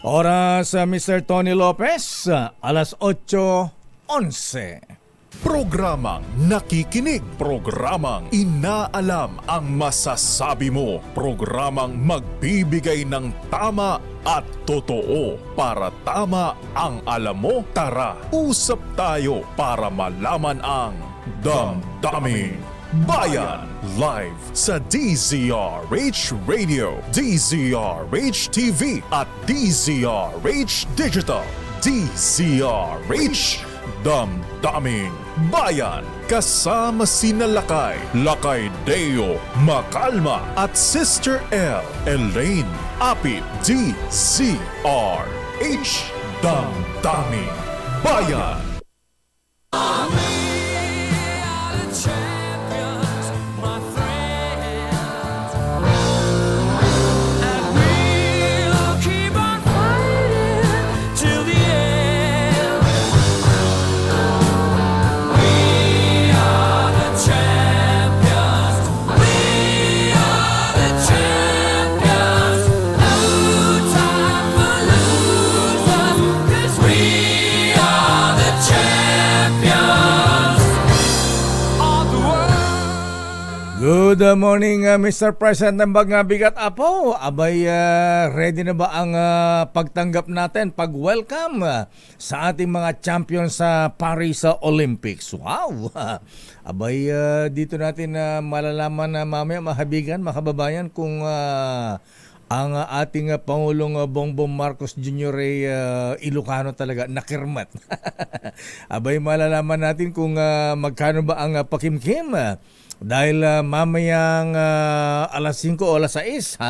Oras, Mr. Tony Lopez, alas 8:11. Programang nakikinig, programang inaalam ang masasabi mo, programang magbibigay ng tama at totoo para tama ang alam mo. Tara, usap tayo para malaman ang Damdaming Bayan. Live sa DZRH Radio, DZRH TV at DZRH Digital. DZRH Damdaming Bayan. Kasama sina Lakay Deo Macalma at Sister L. Elaine Apip. DZRH Damdaming Bayan. Good morning, Mr. President ng Bagong Bigat Apo. Abay, ready na ba ang pagtanggap natin, pag-welcome sa ating mga champions sa Paris Olympics? Wow! Abay, dito natin malalaman na mamaya, mahabigan, makababayan, kung ang ating Pangulong Bongbong Marcos Jr. ay Ilocano talaga, nakirmat. Abay, malalaman natin kung magkano ba ang pakimkim. Dahil mamayang alas 5 o alas 6,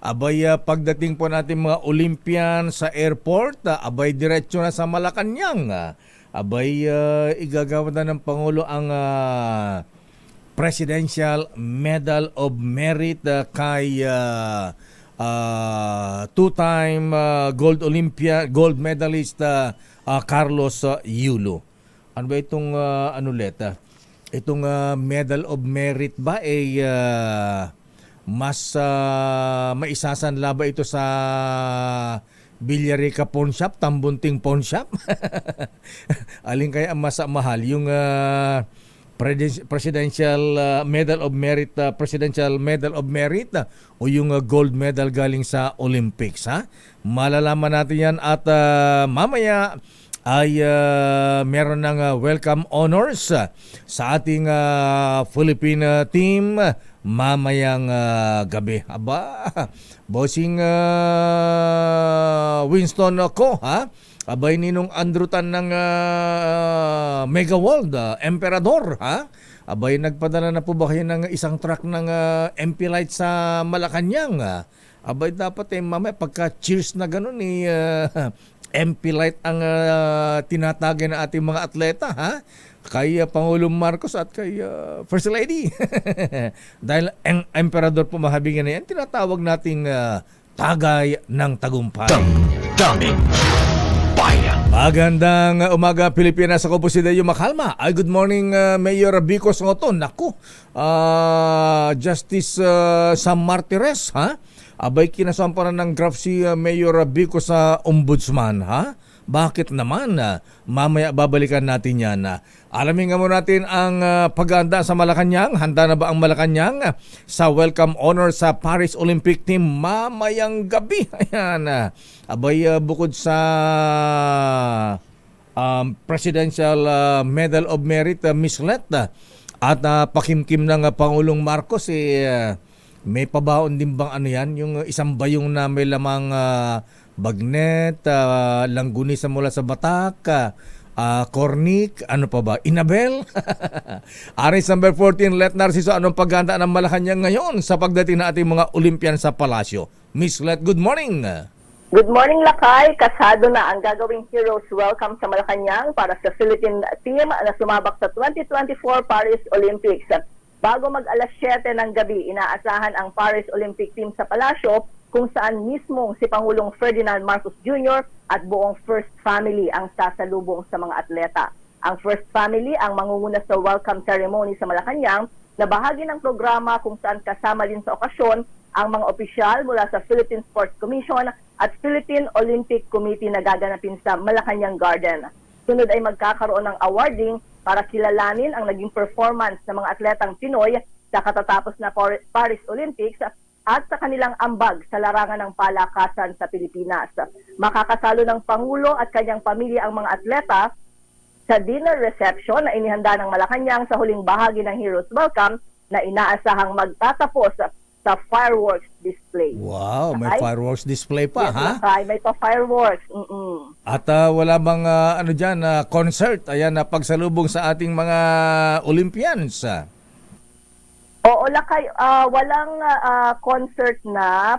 abay pagdating po natin mga Olympian sa airport, abay diretso na sa Malacanang. Abay igagawa na ng Pangulo ang Presidential Medal of Merit kay two-time gold medalist Carlos Yulo. Ano ba itong Itong Medal of Merit ba ay mas maisasanla ba ito sa Villarica Pawn Shop, Tambunting Pawn Shop? Alin kaya ang mas mahal? Yung Presidential Medal of Merit, Presidential Medal of Merit o yung gold medal galing sa Olympics, ha? Malalaman natin yan at mamaya ay meron ng welcome honors sa ating Philippine team mamayang gabi. Aba, bossing Winston ko, ha? Abay ninong andrutan ng Mega World, Emperador, ha? Abay, nagpadala na po ba kayo ng isang truck ng MP Light sa Malacanang? Abay, dapat mamaya pagka cheers na ganun MP Light ang tinatagay ng ating mga atleta, ha? Kay Pangulong Marcos at kay First Lady. Dahil ang emperador po mahabingan na yan, tinatawag nating tagay ng tagumpay. Damdaming Bayan. Magandang umaga, Pilipinas. Ako po si Deo Macalma. Ay, good morning, Mayor Vico Soto. Naku, Justice Sam Martires, ha? Abay, kinasamparan ng graph si Mayor Vico sa Ombudsman, ha? Bakit naman? Mamaya babalikan natin yan. Alamin nga muna natin ang paghahanda sa Malacanang. Handa na ba ang Malacanang sa welcome honor sa Paris Olympic team mamayang gabi? Ayan. Abay, bukod sa Presidential Medal of Merit, Miss Let, at pakimkim ng Pangulong Marcos, may pabaon din bang yung isang bayong na may lamang bagnet, langgunisa mula sa Batak, cornic, ano pa ba? Inabel? Aris number 14, Let Narciso, anong paghahanda ng Malacanang ngayon sa pagdating ng ating mga Olympian sa Palasyo? Miss Let, good morning! Good morning, Lakay. Kasado na ang gagawing Heroes Welcome sa Malacanang para sa Philippine team na sumabak sa 2024 Paris Olympics. Bago mag alas 7 ng gabi, inaasahan ang Paris Olympic team sa Palasyo kung saan mismong si Pangulong Ferdinand Marcos Jr. at buong First Family ang sasalubong sa mga atleta. Ang First Family ang mangunguna sa welcome ceremony sa Malacanang na bahagi ng programa kung saan kasama din sa okasyon ang mga opisyal mula sa Philippine Sports Commission at Philippine Olympic Committee na gaganapin sa Malacanang Garden. Sunod ay magkakaroon ng awarding para kilalanin ang naging performance ng mga atletang Pinoy sa katatapos na Paris Olympics at sa kanilang ambag sa larangan ng palakasan sa Pilipinas. Makakasalo ng Pangulo at kanyang pamilya ang mga atleta sa dinner reception na inihanda ng Malacanang sa huling bahagi ng Heroes Welcome na inaasahang magtatapos sa fireworks display. Wow, may Okay? fireworks display pa, Yes, ha? Lakay, may pa-fireworks. At wala bang ano dyan, concert, ayan, pagsalubong sa ating mga Olympians? Oo, Lakay, walang concert na.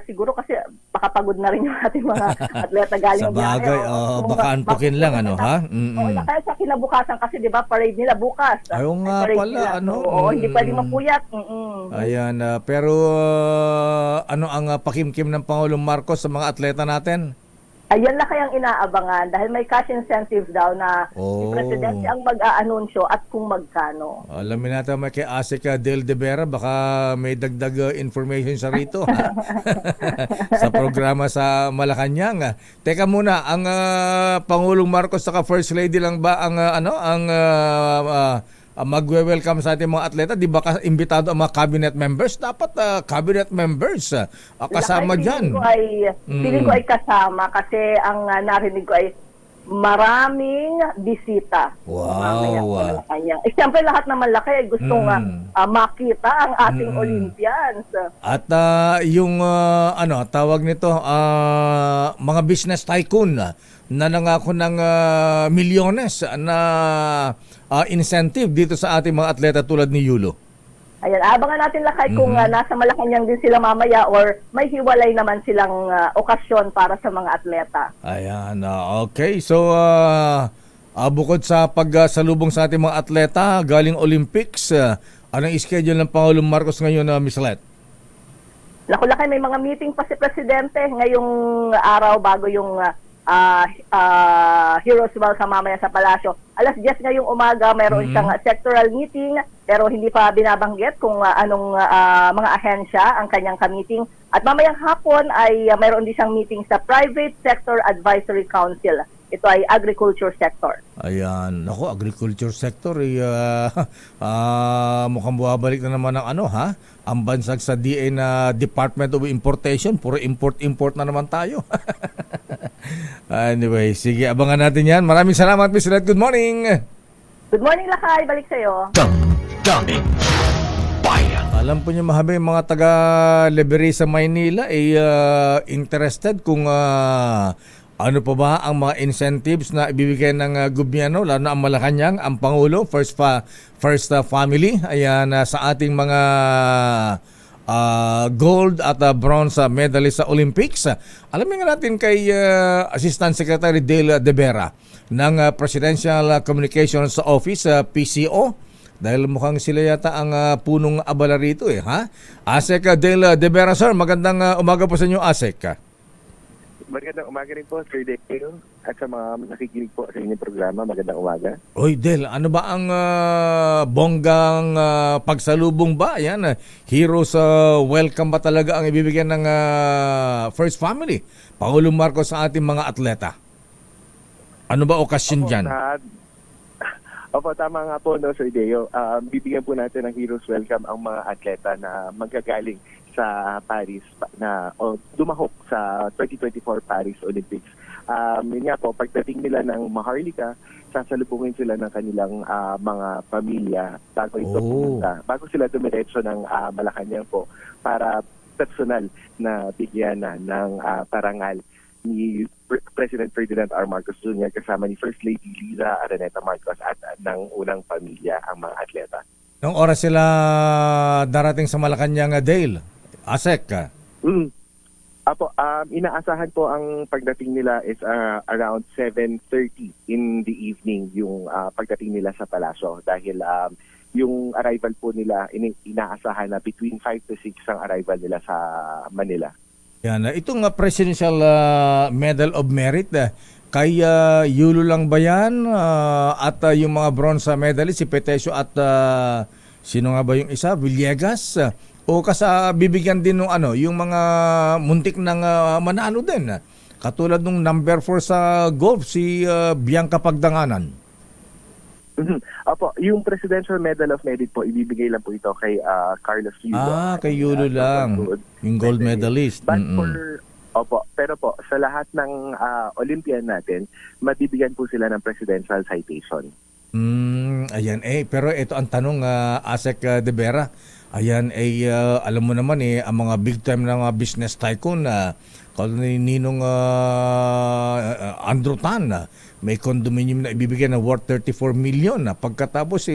Siguro kasi baka pagod na rin yung ating mga atleta galing Sa bagay, biyahe. oo, baka antukin lang, ano, ha? Oo, Lakay, sa kinabukasan kasi, di ba, parade nila bukas. Ayaw nga Parade pala, nila. ano? Oo, hindi pwedeng mapuyat. Ayan, pero ano ang pakimkim ng Pangulong Marcos sa mga atleta natin? Ayan lang kayang inaabangan dahil may cash incentives daw na Oh. si Presidente ang mag-aanunsyo at kung magkano. Alamin natin may kay Asica Del De Vera, baka may dagdag information sa rito, ha? Sa programa sa Malacanang. Teka muna, ang Pangulong Marcos saka First Lady lang ba ang magwe-welcome sa ating mga atleta? Di ba imbitado ang mga cabinet members? Dapat cabinet members kasama Lakay, dyan. Feeling ko ay kasama kasi ang narinig ko ay maraming bisita. Wow. Siyempre lahat naman Lakay ay gustong makita ang ating Olympians. At yung tawag nito, mga business tycoon na nangako ng milyones na incentive dito sa ating mga atleta tulad ni Yulo. Ayan, abangan natin Lakay kung nasa Malacanang din sila mamaya or may hiwalay naman silang okasyon para sa mga atleta. Ayan, okay. So, bukod sa pagsalubong sa ating mga atleta galing Olympics, anong schedule ng Pangulong Marcos ngayon, Miss Let? Naku Lakay, may mga meeting pa si Presidente ngayong araw bago yung Heroes Welcome mamaya sa Palasyo. Alas 10 ngayong umaga, mayroon siyang sectoral meeting pero hindi pa binabanggit kung anong mga ahensya ang kanyang ka-meeting. At mamayang hapon ay mayroon din siyang meeting sa Private Sector Advisory Council. Ito ay agriculture sector. Ayan, naku, agriculture sector, mukhang buhabalik na naman ang ang bansag sa DA na Department of Importation. Puro import na naman tayo. Anyway, sige, abangan natin yan. Maraming salamat, Miss Red. Good morning. Good morning, Lakay. Balik sa'yo. Damdamin Bayan. Alam po niyo mahabi yung mga taga-Liberia sa Maynila interested kung ano pa ba ang mga incentives na ibibigay ng gobyerno, lalo na ang Malacanang, ang Pangulo, first family, ayan, sa ating mga gold at bronze medalist sa Olympics. Alamin nga natin kay Assistant Secretary Dale De Vera ng Presidential Communications Office, PCO, dahil mukhang sila yata ang punong abala rito, ha? Asek Dale De Vera, sir, magandang umaga po sa inyo, Asek. Magandang umaga rin po, Sir Dale, at sa mga nakikinig po sa inyong programa. Magandang umaga. Oy, Del, ano ba ang bonggang pagsalubong ba? Yan, heroes welcome ba talaga ang ibibigyan ng First Family? Pangulong Marcos sa ating mga atleta. Ano ba okasyon dyan? Opo, tama nga po, no, Sir Deo. Bibigyan po natin ng heroes welcome ang mga atleta na magagaling sa Paris na dumahok sa 2024 Paris Olympics. Yun nga po, pagdating nila ng Maharlika, sasalubungin sila ng kanilang mga pamilya bago sila dumiretso ng Malacanang po para personal na bigyan ng parangal ni President Ferdinand R. Marcos Jr. kasama ni First Lady Liza Araneta Marcos at ng unang pamilya ang mga atleta. Nung oras sila darating sa Malacanang, Dale? Asek? Apo, inaasahan po ang pagdating nila is around 7:30 in the evening yung pagdating nila sa palasyo dahil yung arrival po nila inaasahan na between 5 to 6 ang arrival nila sa Manila. Yan, itong Presidential Medal of Merit, kay Yulo lang ba yan? At yung mga bronze medalist, si Petesio at sino nga ba yung isa? Villegas? O bibigyan din ng yung mga muntik ng manalo din. Katulad nung number 4 sa golf, si Bianca Pagdanganan. Opo, yung Presidential Medal of Merit po, ibibigay lang po ito kay Carlos Yulo. Kay Yulo lang. Yung gold medalist. But pero po, sa lahat ng Olympian natin, mabibigyan po sila ng presidential citation. Ayan pero ito ang tanong, Asek De Vera. Ayan alam mo naman ang mga big time na mga business tycoon ni Ninong Andrew Tan, may condominium na ibibigay na worth 34 million. Pagkatapos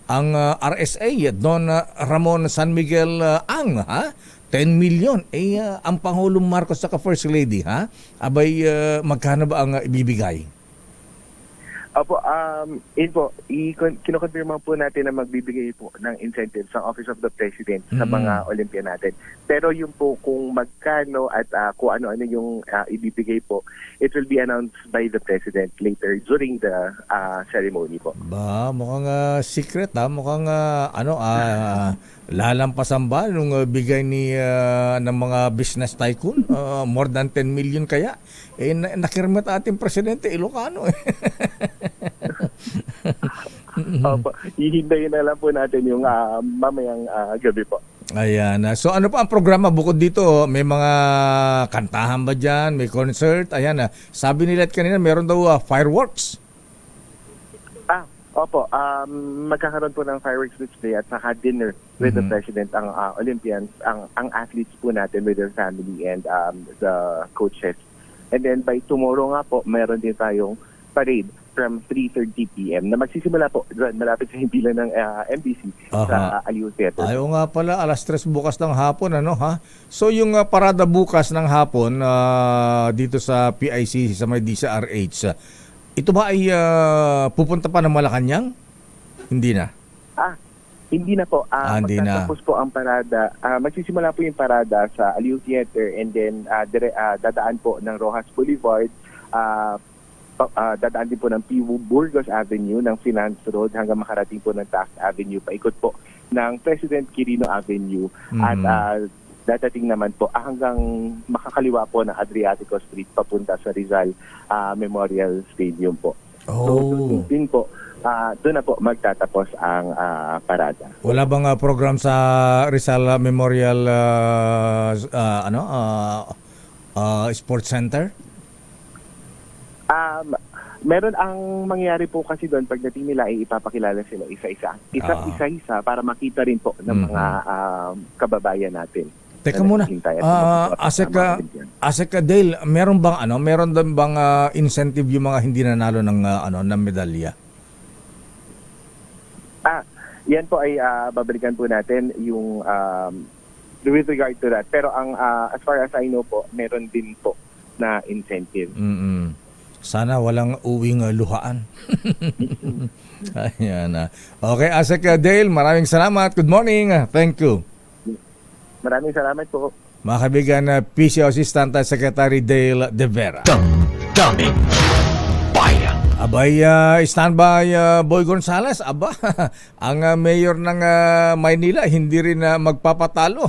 ang RSA, Don Ramon San Miguel Ang, 10 million. Ang Pangulong Marcos saka First Lady, abay magkano ba ang ibibigay? Opo, kinokonfirma po natin na magbibigay po ng incentives ang Office of the President sa mga Olympian natin. Pero yung po kung magkano at kung ano-ano yung ibibigay po, it will be announced by the President later during the ceremony po. Mukhang secret mukhang lalampasan ba nung bigay ng mga business tycoon, more than 10 million kaya. Nakirmat ating presidente Ilocano. Opo, hihintayin na lang po natin yung mamayang gabi po. Ayan. So ano pa ang programa bukod dito? May mga kantahan ba dyan? May concert? Ayan. Sabi nila kanina meron daw fireworks. Opo, magkakaroon po ng fireworks display at saka dinner with the President, ang Olympians, ang athletes po natin with their family and the coaches. And then by tomorrow nga po, meron din tayong parade from 3:30 p.m. na magsisimula po doon malapit sa himpilan ng MBC sa Aliw Theater. Ayaw nga pala, 3:00 bukas ng hapon, So yung parada bukas ng hapon dito sa PICC sa may DCRH, ito ba ay pupunta pa ng Malacanang? Hindi na. Hindi na po. Hindi na. Magtatapos po ang parada. Magsisimula po yung parada sa Aliw Theater and then dadaan po ng Rojas Boulevard, dadaan din po ng P. Burgos Avenue, ng Finance Road hanggang makarating po ng Taft Avenue, paikot po ng President Quirino Avenue at dadating naman po hanggang makakaliwa po ng Adriatico Street papunta sa Rizal Memorial Stadium po. So din po, doon na po magtatapos ang parada. Wala bang program sa Rizal Memorial Sports Center? Meron ang mangyayari po kasi doon pagdating nila ay ipapakilala sila isa-isa para makita rin po ng mga kababayan natin. Teka muna. Asek Dale, meron bang incentive yung mga hindi nanalo ng medalya? Yan po ay babalikan po natin yung with regard to that. Pero ang as far as I know po, meron din po na incentive. Sana walang uwing luhaan. Ayan. Okay, Asek Dale, maraming salamat. Good morning. Thank you. Maraming salamat po. Mga kaibigan, PCO Assistant Secretary Dale De Vera. Daming bayan. Abay, standby Boy Gonzales. Ang mayor ng Maynila hindi rin magpapatalo,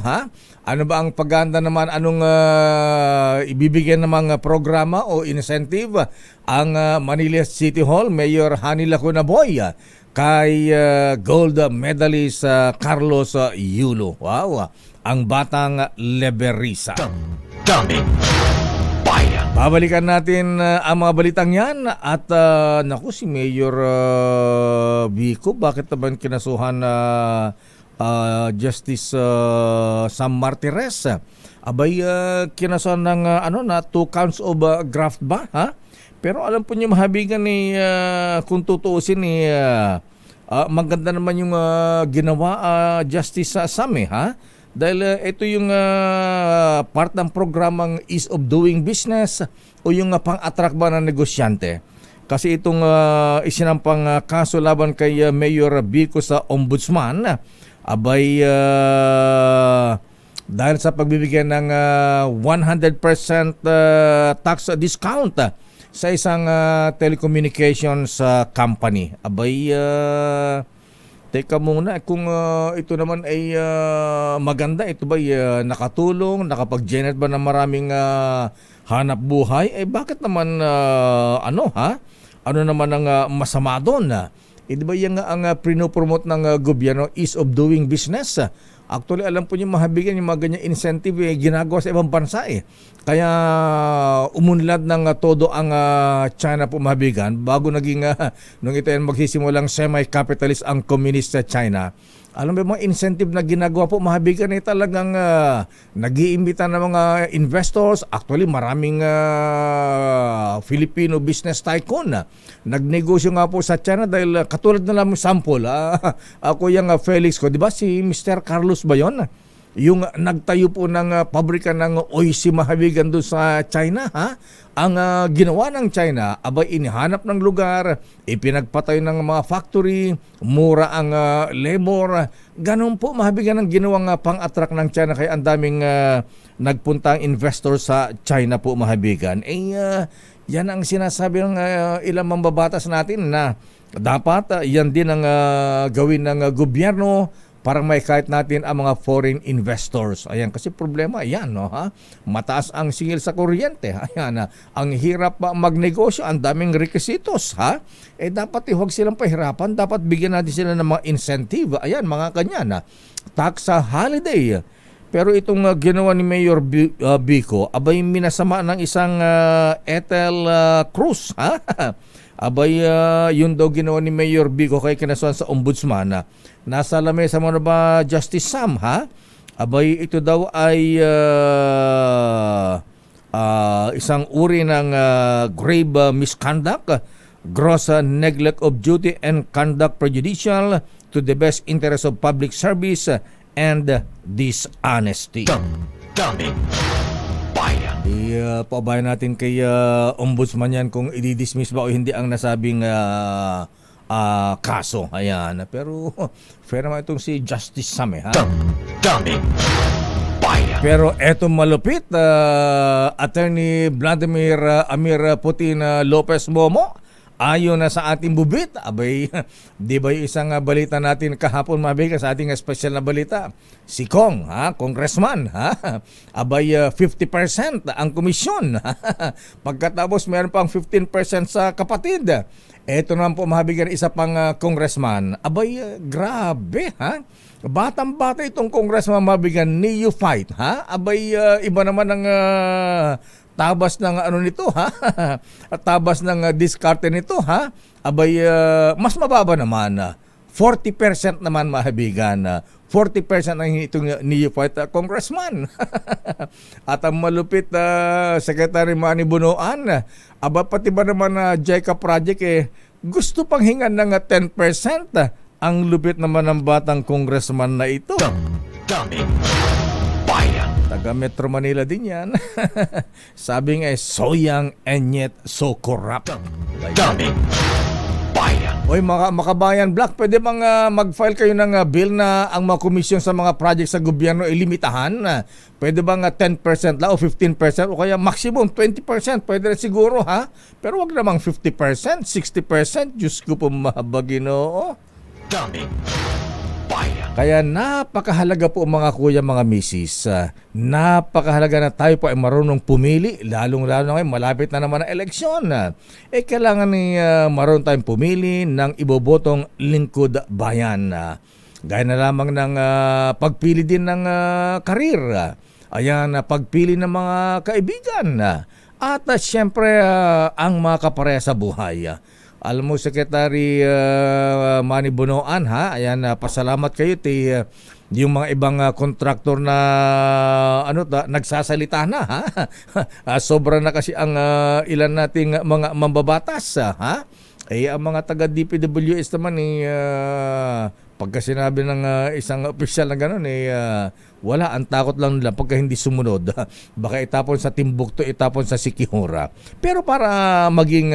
Ano ba ang pagganda naman? Anong ibibigyan ng mga programa o incentive ang Manila City Hall Mayor Hani Lacuna Boy kay gold medalist Carlos Yulo. Wow, ang batang Leberisa. Daming bayan. Babalikan natin ang mga balitang yan at si Mayor Vico, bakit naman kinasuhan Justice Sam Martires? Abay kinasuhan ng 2 counts of graft ba? Pero alam po niyo mahabigan kung tutuusin maganda naman yung ginawa Justice Sam dahil ito yung part ng programang Ease of Doing Business o yung pang-attract ba ng negosyante. Kasi itong isinampang kaso laban kay Mayor Vico sa Ombudsman, abay dahil sa pagbibigyan ng 100% tax discount sa isang telecommunications company. Abay Teka muna, kung ito naman ay maganda, ito ba nakatulong, nakapag-generate ba ng maraming hanap buhay? Bakit naman ano ha? Ano naman ang masama doon? Di ba yung ang pinopromote ng gobyerno, ease of doing business? Actually, alam po niyo mahabigan yung mga ganyan incentive ginagawa sa ibang bansa Kaya umunlad ng todo ang China po mahabigan bago naging nung ito yan magsisimulang semi-capitalist ang communist sa China. Alam mo mga incentive na ginagawa po mahabigan talagang nag-iimbita ng mga investors. Actually, maraming Filipino business tycoon nagnegosyo nga po sa China dahil katulad na lang sample. Ako yung Felix ko, di ba si Mr. Carlos ba yun? Yung nagtayo po ng pabrika ng Oishi mahabigan doon sa China, ha? Ang ginawa ng China, abay inihanap ng lugar, ipinagpatay ng mga factory, mura ang labor. Ganun po mahabigan ang ginawang pang-attract ng China kaya ang daming nagpuntang investor sa China po mahabigan. Yan ang sinasabi ng ilang mambabatas natin na dapat yan din ang gawin ng gobyerno para may kahit natin ang mga foreign investors. Ayan, kasi problema, ayan, no, ha? Mataas ang singil sa kuryente. Ayan, ang hirap magnegosyo, ang daming requisitos, ha? Dapat huwag silang pahirapan, dapat bigyan natin sila ng mga incentive. Ayan, mga kanyan, tax holiday. Pero itong ginawa ni Mayor Bico, abay minasama ng isang Ethel Cruz, ha? Abay, yun daw ginawa ni Mayor Bico kay kinasuhan sa ombudsman. Nasa lamesa mo na ba Justice Sam, ha? Abay, ito daw ay isang uri ng grave misconduct, gross neglect of duty and conduct prejudicial to the best interest of public service and dishonesty. Daming bayan. Pabayan natin kay ombudsman yan kung i-dismiss ba o hindi ang nasabing kaso. Ayan. Pero fair naman itong si Justice Sam, ha? Daming bayan. Pero eto malupit, Attorney Vladimir Amir Putin Lopez Momo, ayon na sa ating bubit, abay, di ba yung isang balita natin kahapon mabiga sa ating special na balita? Si Kong, congressman, abay 50% ang komisyon. Pagkatapos meron pang 15% sa kapatid. Ito naman po mabigan isa pang congressman. Abay, grabe, Batang-bata itong congressman mabigan, neophyte, Abay, iba naman ang tabas ng ano nito, at tabas ng diskarte nito, abay mas mababa naman, 40% naman mahabigan, 40% ang itong neophyte congressman. At ang malupit Secretary Manny Bonoan, aba pati ba naman JICA project gusto pang hingan ng 10%. Ang lupit naman ng batang congressman na ito. Daming bayan. Taga Metro Manila din yan. Sabi nga so young and yet so corrupt. Daming bayan. Oy, makabayan Black, pwede bang mag-file kayo ng bill na ang mga komisyon sa mga project sa gobyerno ilimitahan? Pwede bang 10% lang o 15% o kaya maximum 20%? Pwede rin siguro, Pero wag namang 50%, 60%. Diyos ko po mahabaginoo. Daming bayan. Kaya napakahalaga po mga kuya, mga misis. Napakahalaga na tayo po ay marunong pumili, lalong-lalo ngayon malapit na naman ang eleksyon. Kailangan marunong tayong pumili ng ibobotong lingkod bayan. Gaya na lamang ng pagpili din ng karir. Ayan, pagpili ng mga kaibigan. At siyempre ang mga kapareha sa buhay. Alam mo, Secretary Manny Bonoan, ayan, pasalamat kayo yung mga ibang kontraktor na nagsasalita na, sobra na kasi ang ilan nating mga mambabatas, ang mga taga DPWS naman pagka sinabi ng isang opisyal na gano'n, wala, ang takot lang nila pagka hindi sumunod. Baka itapon sa Timbuktu, itapon sa Sikihora. Pero para maging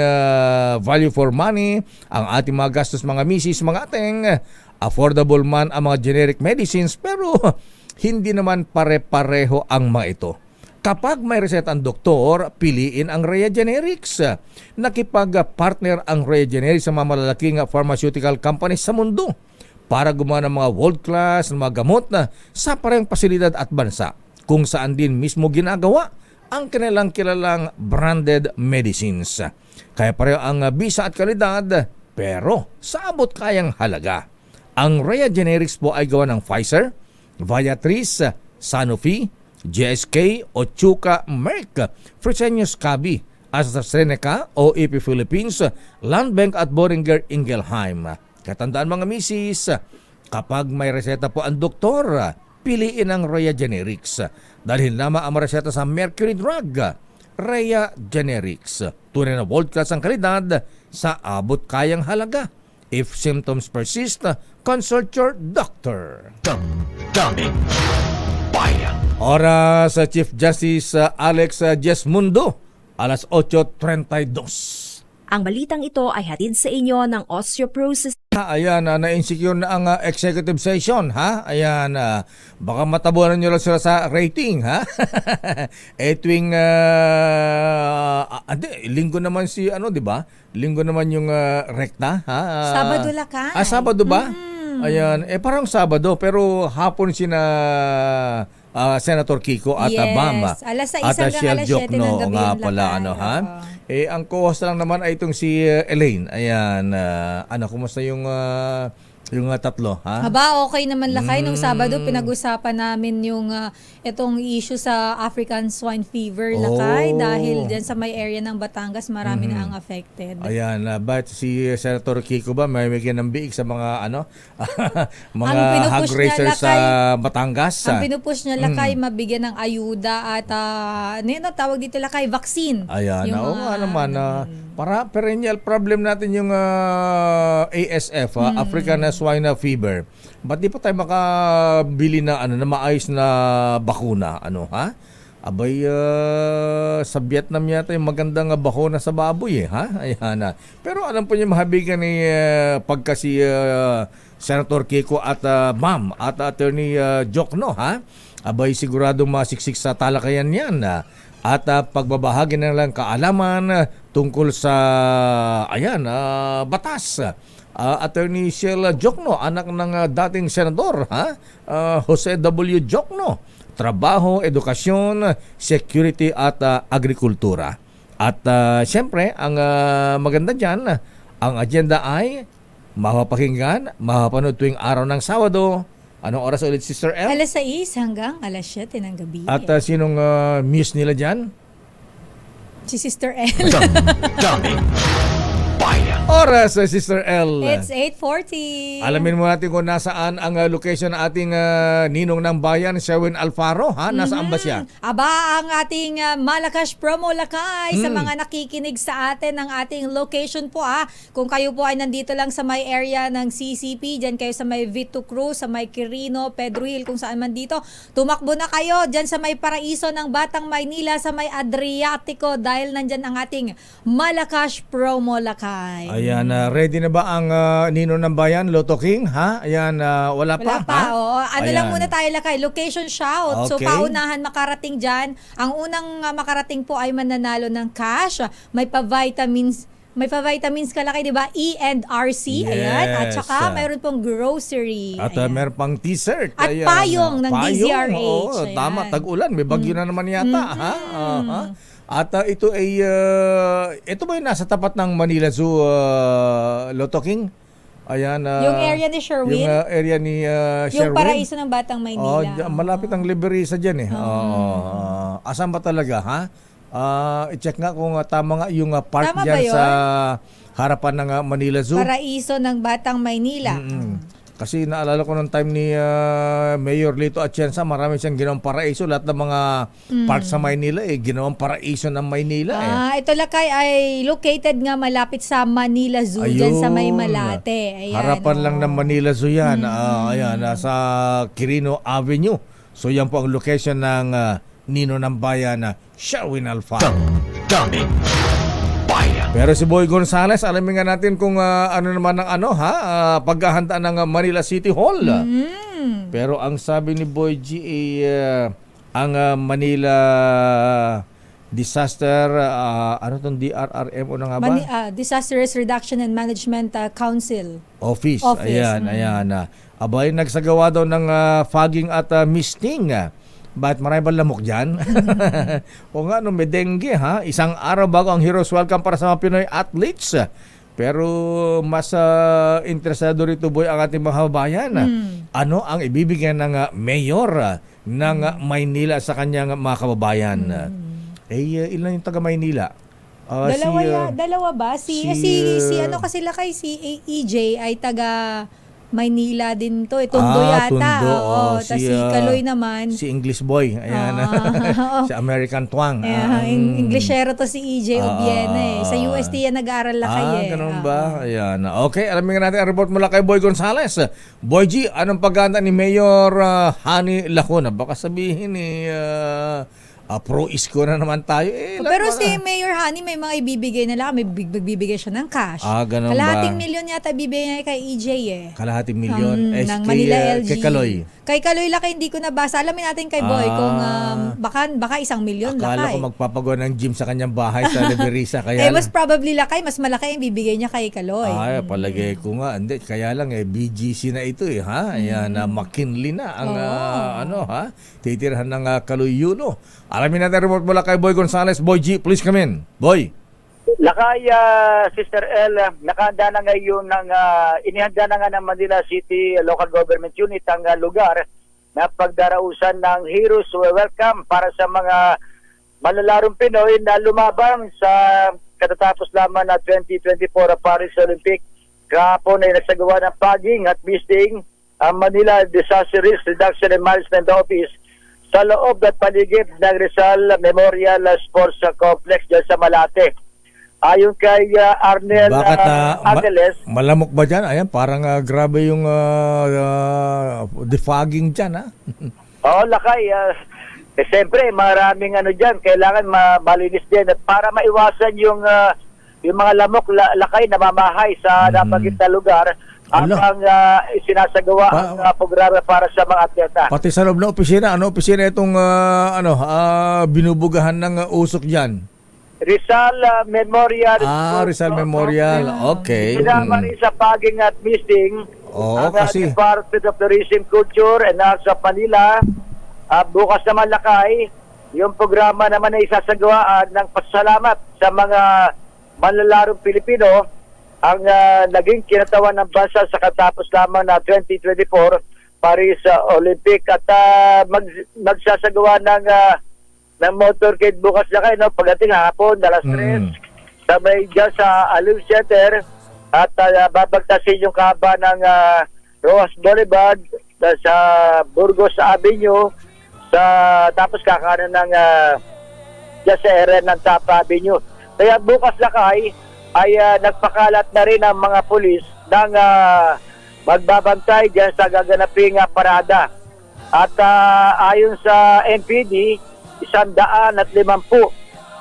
value for money, ang ating mga gastos, mga misis, mga ating affordable man ang mga generic medicines, pero hindi naman pare-pareho ang mga ito. Kapag may reseta ang doktor, piliin ang Rhea Generics. Nakipag-partner ang Rhea Generics sa mga malalaking pharmaceutical companies sa mundo para gumawa ng mga world-class na mga gamot na sa parehong pasilidad at bansa kung saan din mismo ginagawa ang kanilang kilalang branded medicines. Kaya pareho ang bisa at kalidad pero sa abot kayang halaga. Ang Rhea Generics po ay gawa ng Pfizer, Viatris, Sanofi, GSK, Otsuka, Merck, Fresenius Kabi, AstraZeneca, OEP Philippines, Landbank at Boehringer Ingelheim. Katandaan mga misis, kapag may reseta po ang doktor, piliin ang Rhea Generics. Dahil lamang ang reseta sa Mercury Drug, Rhea Generics. Tunay na world-class ang kalidad sa abot kayang halaga. If symptoms persist, consult your doctor. Daming Bayan. Oras sa Chief Justice Alex Jesmundo, alas 8:32. Ang balitang ito ay hatid sa inyo ng Osteoporosis. Ayan, na-insecure na ang executive session, ha? Ayan, baka matabunan nyo lang sila sa rating, ha? Tuwing, linggo naman si, di ba? Linggo naman yung rekta, ha? Sabado lakay. Sabado ba? Ayan, parang Sabado, pero hapon sina Senator Kiko at Bamba. Alas 6 at hanggang Shell alas 7 Jokno, ng gabi nga yung pala, lakay. ha? Oo. Ang co-host lang naman ay itong si Elaine. Ayan, kumusta yung tatlo, ha? Haba, okay naman lakay. Nung Sabado, pinag-usapan namin yung itong issue sa African swine fever lakay. Oh. Dahil dyan sa may area ng Batangas, marami na ang affected. Ayan, but si Senator Kiko ba may bigyan ng biig sa mga mga Ang pinupush hog niya, racers sa lakay, Batangas? Ang pinupush niya lakay, mabigyan ng ayuda at tawag dito lakay, vaccine. Ayan, Yung oo mga- nga naman. Para perennial problem natin yung ASF, African Swine Fever. Ba't di pa tayo makabili na na maayos na bakuna? Abay, sa Vietnam yata yung magandang bakuna sa baboy, ha? Ayan. Pero alam po niyo mahabigan ni pagka si Senator Kiko at Ma'am at Attorney Jokno, ha? Abay, siguradong masiksik sa talakayan yan. At pagbabahagi na lang kaalaman tungkol sa batas. Attorney Shell Jokno, anak ng dating senador, Jose W. Jokno, trabaho, edukasyon, security at agrikultura. At siyempre, ang maganda dyan, ang agenda ay mapapakinggan, mapapanood tuwing araw ng Sabado. Anong oras ulit, Sister L? Alas 6 hanggang alas 7 ng gabi. At sinong muse nila dyan? Si Sister L. Daming Bayan. Oras, Sister L. It's 8:40. Alamin mo natin kung nasaan ang location ng ating ninong ng bayan, Sherwin Alfaro. Nasaan ba siya? Aba, ang ating Malakas promo lakay sa mga nakikinig sa atin ng ating location po. Kung kayo po ay nandito lang sa may area ng CCP, dyan kayo sa may Vito Cruz, sa may Quirino, Pedro Hill, kung saan man dito, tumakbo na kayo dyan sa may Paraiso ng Batang Maynila, sa may Adriatico, dahil nandyan ang ating Malakas promo lakay. Ayan, ready na ba ang ninong ng bayan, Lotto King? Ayan, wala pa? Wala pa, oo. Ano Ayan. lang muna tayo lakay, location shout. So Okay. paunahan makarating dyan. Ang unang makarating po ay mananalo ng cash. May pa-vitamins ka lakay, di ba? E&RC, ayan. At Yes. saka mayroon pong grocery. At ayan. meron pang t-shirt. At Ayan, payong ng payong, DZRH. oo, Ayan. tama, tag-ulan. May bagyo na naman yata. Aha. At ito ay, ito ba yung nasa tapat ng Manila Zoo, Lotto King? Ayan. Yung area ni Sherwin? Yung area ni Sherwin. Yung Paraiso ng Batang Maynila. Malapit ang Liberisa dyan eh. Asan ba talaga, ha? I-check nga kung tama nga yung park Tama dyan ba yun? sa harapan ng Manila Zoo. Paraiso ng Batang Maynila. Kasi naalala ko nung time ni Mayor Lito Atienza, marami siyang ginawang paraiso. Lahat ng mga park sa Maynila, ginawang paraiso ng Maynila. Ito lakay ay located nga malapit sa Manila Zoo, dyan sa may Malate. Ayan, Harapan lang ng Manila Zoo yan. Ayan, sa Quirino Avenue. So yan po ang location ng Nino ng Bayan, Sherwin Alfaro. Daming Bayan. Pero si Boy Gonzales, alamin nga natin kung ano naman ang paghahanda ng Manila City Hall. Pero ang sabi ni Boy G, ang Manila disaster, ano tong DRRM o na nga ba? Disaster Risk Reduction and Management Council. Office. Office, Ayan. Abay, nagsagawa daw ng fogging at misting. Bakit marami ba lamok dyan? O nga, no, may dengue ha. Isang araw bago ang Heroes Welcome para sa mga Pinoy athletes. Pero mas interesado rito, boy, ang ating mga kababayan. Ano ang ibibigay ng mayor ng Maynila sa kanyang mga kababayan? Ilan yung taga Maynila? Dalawa ba? Si ano kasi lakay, si EJ ay taga Maynila din to. Tondo yata. Tondo. Tapos si Kaloy naman. Si English boy. Ayan. Si American twang. Englishero to si EJ Obiena. Sa UST yan nag-aaral lakay Ganun ba? Ayan. Okay, alamin nga natin ang report mula kay Boy Gonzales. Boy G, anong paganda ni Mayor Hani Lacuna? Baka sabihin ni pro-isko na naman tayo. Pero si Mayor Hani may mga ibibigay na lang. May bibigay siya ng cash. Ganun Kalahating ba? milyon yata bibigay niya kay EJ Kalahating milyon. ng Manila LG. Kay Kaloy. Kay Kaloy lakay hindi ko nabasa. Alamin natin kay Boy kung baka 1 milyon Akala lakay. ko magpapagawa ng gym sa kanyang bahay sa Liberisa. Kaya mas probably lakay, mas malaki ang bibigay niya kay Kaloy. palagay ko nga. Hindi, kaya lang BGC na ito ha. Ayan, McKinley na ang titirahan ng Kaloy Yulo. Alamin natin report mula kay Boy Gonzales. Boy G, please come in. Boy. Lakay, Sister L, nakahanda na ngayon inihanda na nga ng Manila City Local Government Unit ang lugar na pagdarausan ng Heroes Welcome para sa mga malalarong Pinoy na lumabang sa katatapos lamang na 2024 Paris Olympic. Kahapon ay nagsagawa ng fogging at misting ang Manila Disaster Risk Reduction and Management Office sa loob at paligid ng Rizal Memorial Sports Complex dyan sa Malate. Ayon kay Arnel Angeles, malamok ba dyan? Ayan, parang grabe yung defogging dyan ha. Lakay. Siyempre, maraming dyan. Kailangan malinis din. At para maiwasan yung mga lamok, lakay na mamahay sa nabanggit na lugar, ang sinasagawa ang programa para sa mga atleta. Pati sa loob ng opisina, ano opisina itong binubugahan ng usok dyan? Rizal Memorial. Rizal Memorial. Okay. Sinama rin sa fogging at misting ang kasi Department of Tourism, Culture and Arts of Manila. Bukas naman lakay, yung programa naman ay isasagawaan ng pasalamat sa mga manlalarong Pilipino ang naging kinatawan ng bansa sa katapos lamang na 2024 Paris Olympic at magsasagawa ng motorcade bukas na kayo, pagdating hapon, alas 3, sa may dyan sa Aliw Center at babagtasin yung kaba ng Rojas Boulevard sa Burgos Avenue tapos kakanan ng dyan sa area ng Tapa Avenue. Kaya bukas na ay nagpakalat na rin ang mga pulis ng magbabantay dyan sa gaganaping parada. At ayon sa NPD, 150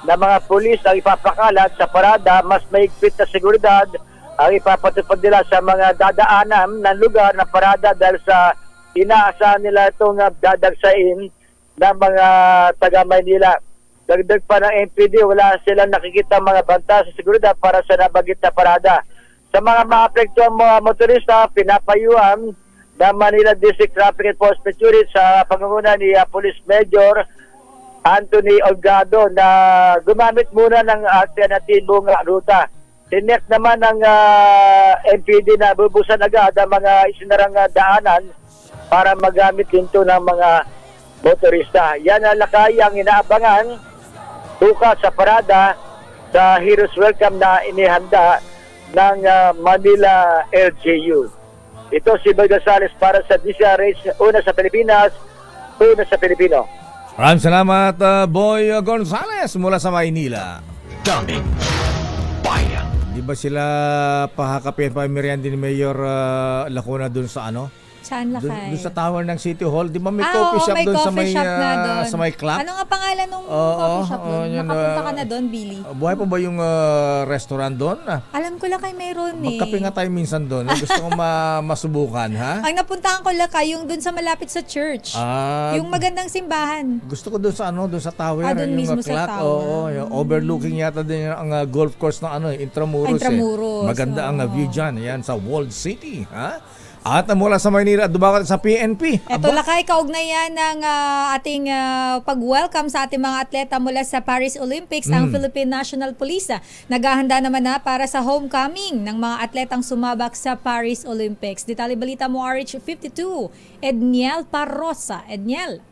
na mga pulis ang ipapakalat sa parada. Mas mahigpit na seguridad ang ipapatupad nila sa mga dadaanan ng lugar ng parada dahil sa inaasahan nila itong dadagsain ng mga taga Maynila. Dagdag pa ng NPD, wala silang nakikita mga banta sa seguridad para sa nabagit na parada. Sa mga maapektuang mga motorista, pinapayuhan ng Manila District Traffic Enforcement Unit sa pangunguna ni Police Major Anthony Olgado na gumamit muna ng alternatibong ruta. Tinek naman ng NPD na bubusan agad ang mga isinarang daanan para magamit dito ng mga motorista. Yan ang lakay ang inaabangan bukas sa parada sa Heroes Welcome na inihanda ng Manila LGU. Ito si Boy Gonzales para sa DCRH, una sa Pilipinas, una sa Pilipino. Maraming salamat, Boy Gonzales mula sa Maynila. Daming bayan. Di ba sila pahakapin pa merienda ni Mayor Lacuna dun sa Saan lakay? Doon sa tower ng City Hall. Di ba may Ah, coffee oo, shop may doon sa coffee may, shop na doon. sa may clock? Ano nga pangalan ng Oo, coffee shop doon? yun, Nakapunta ka na doon, Billy? Buhay pa ba yung restaurant doon? Alam ko lakay mayroon eh. Magkape nga tayo minsan doon. Gusto ko masubukan, ha? Ang napuntahan ko lakay, yung doon sa malapit sa church. Yung magandang simbahan. Gusto ko doon sa doon sa tower, doon yung mismo sa clock. tower. Oo, yung overlooking yata din ang golf course ng Intramuros. Intramuros, Maganda ang oo. view diyan, yan sa Walled City, ha? At mula sa Maynila, dumagat sa PNP. Ito lakay, kaugnay yan ng ating pag-welcome sa ating mga atleta mula sa Paris Olympics, ang Philippine National Police. Naghahanda naman na para sa homecoming ng mga atletang sumabak sa Paris Olympics. Detalye balita mo, RH52, Edniel Parrosa. Edniel.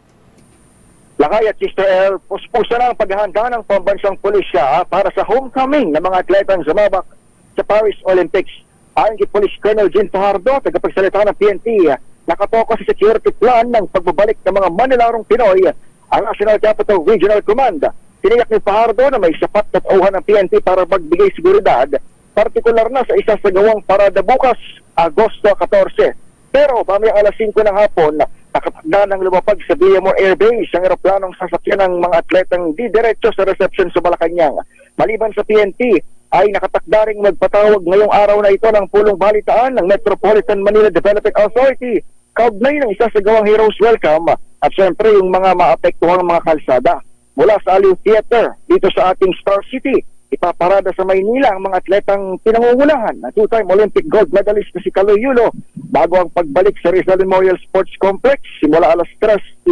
Lakay at Sister El, puspusa na ang paghahanda ng pambansang pulisya para sa homecoming ng mga atletang sumabak sa Paris Olympics. Ayon kay Police Colonel Jean Fajardo, tagapagsalita ng PNP, nakatoka sa security plan ng pagbabalik ng mga Manilarong Pinoy ang National Capital Regional Command. Tiniyak ni Fajardo na may sapat na tauhan ng PNP para magbigay seguridad, partikular na sa isa sa gawang parada bukas, Agosto 14. Pero mamaya alas 5 ng hapon, nakatagda ng lumapag sa Villamor Air Base ang eroplanong sasakyan ng mga atletang didiretso sa reception sa Malacanang. Maliban sa PNP, ay nakatakda ring magpatawag ngayong araw na ito ng pulong balitaan ng Metropolitan Manila Development Authority kaugnay ng isa sa gawang Heroes Welcome at syempre yung mga maapektuhang mga kalsada. Mula sa Aliw Theater dito sa ating Star City, ipaparada sa Maynila ang mga atletang pinangungunahan na two-time Olympic gold medalist na si Kaloy Yulo bago ang pagbalik sa Rizal Memorial Sports Complex simula alas 3:30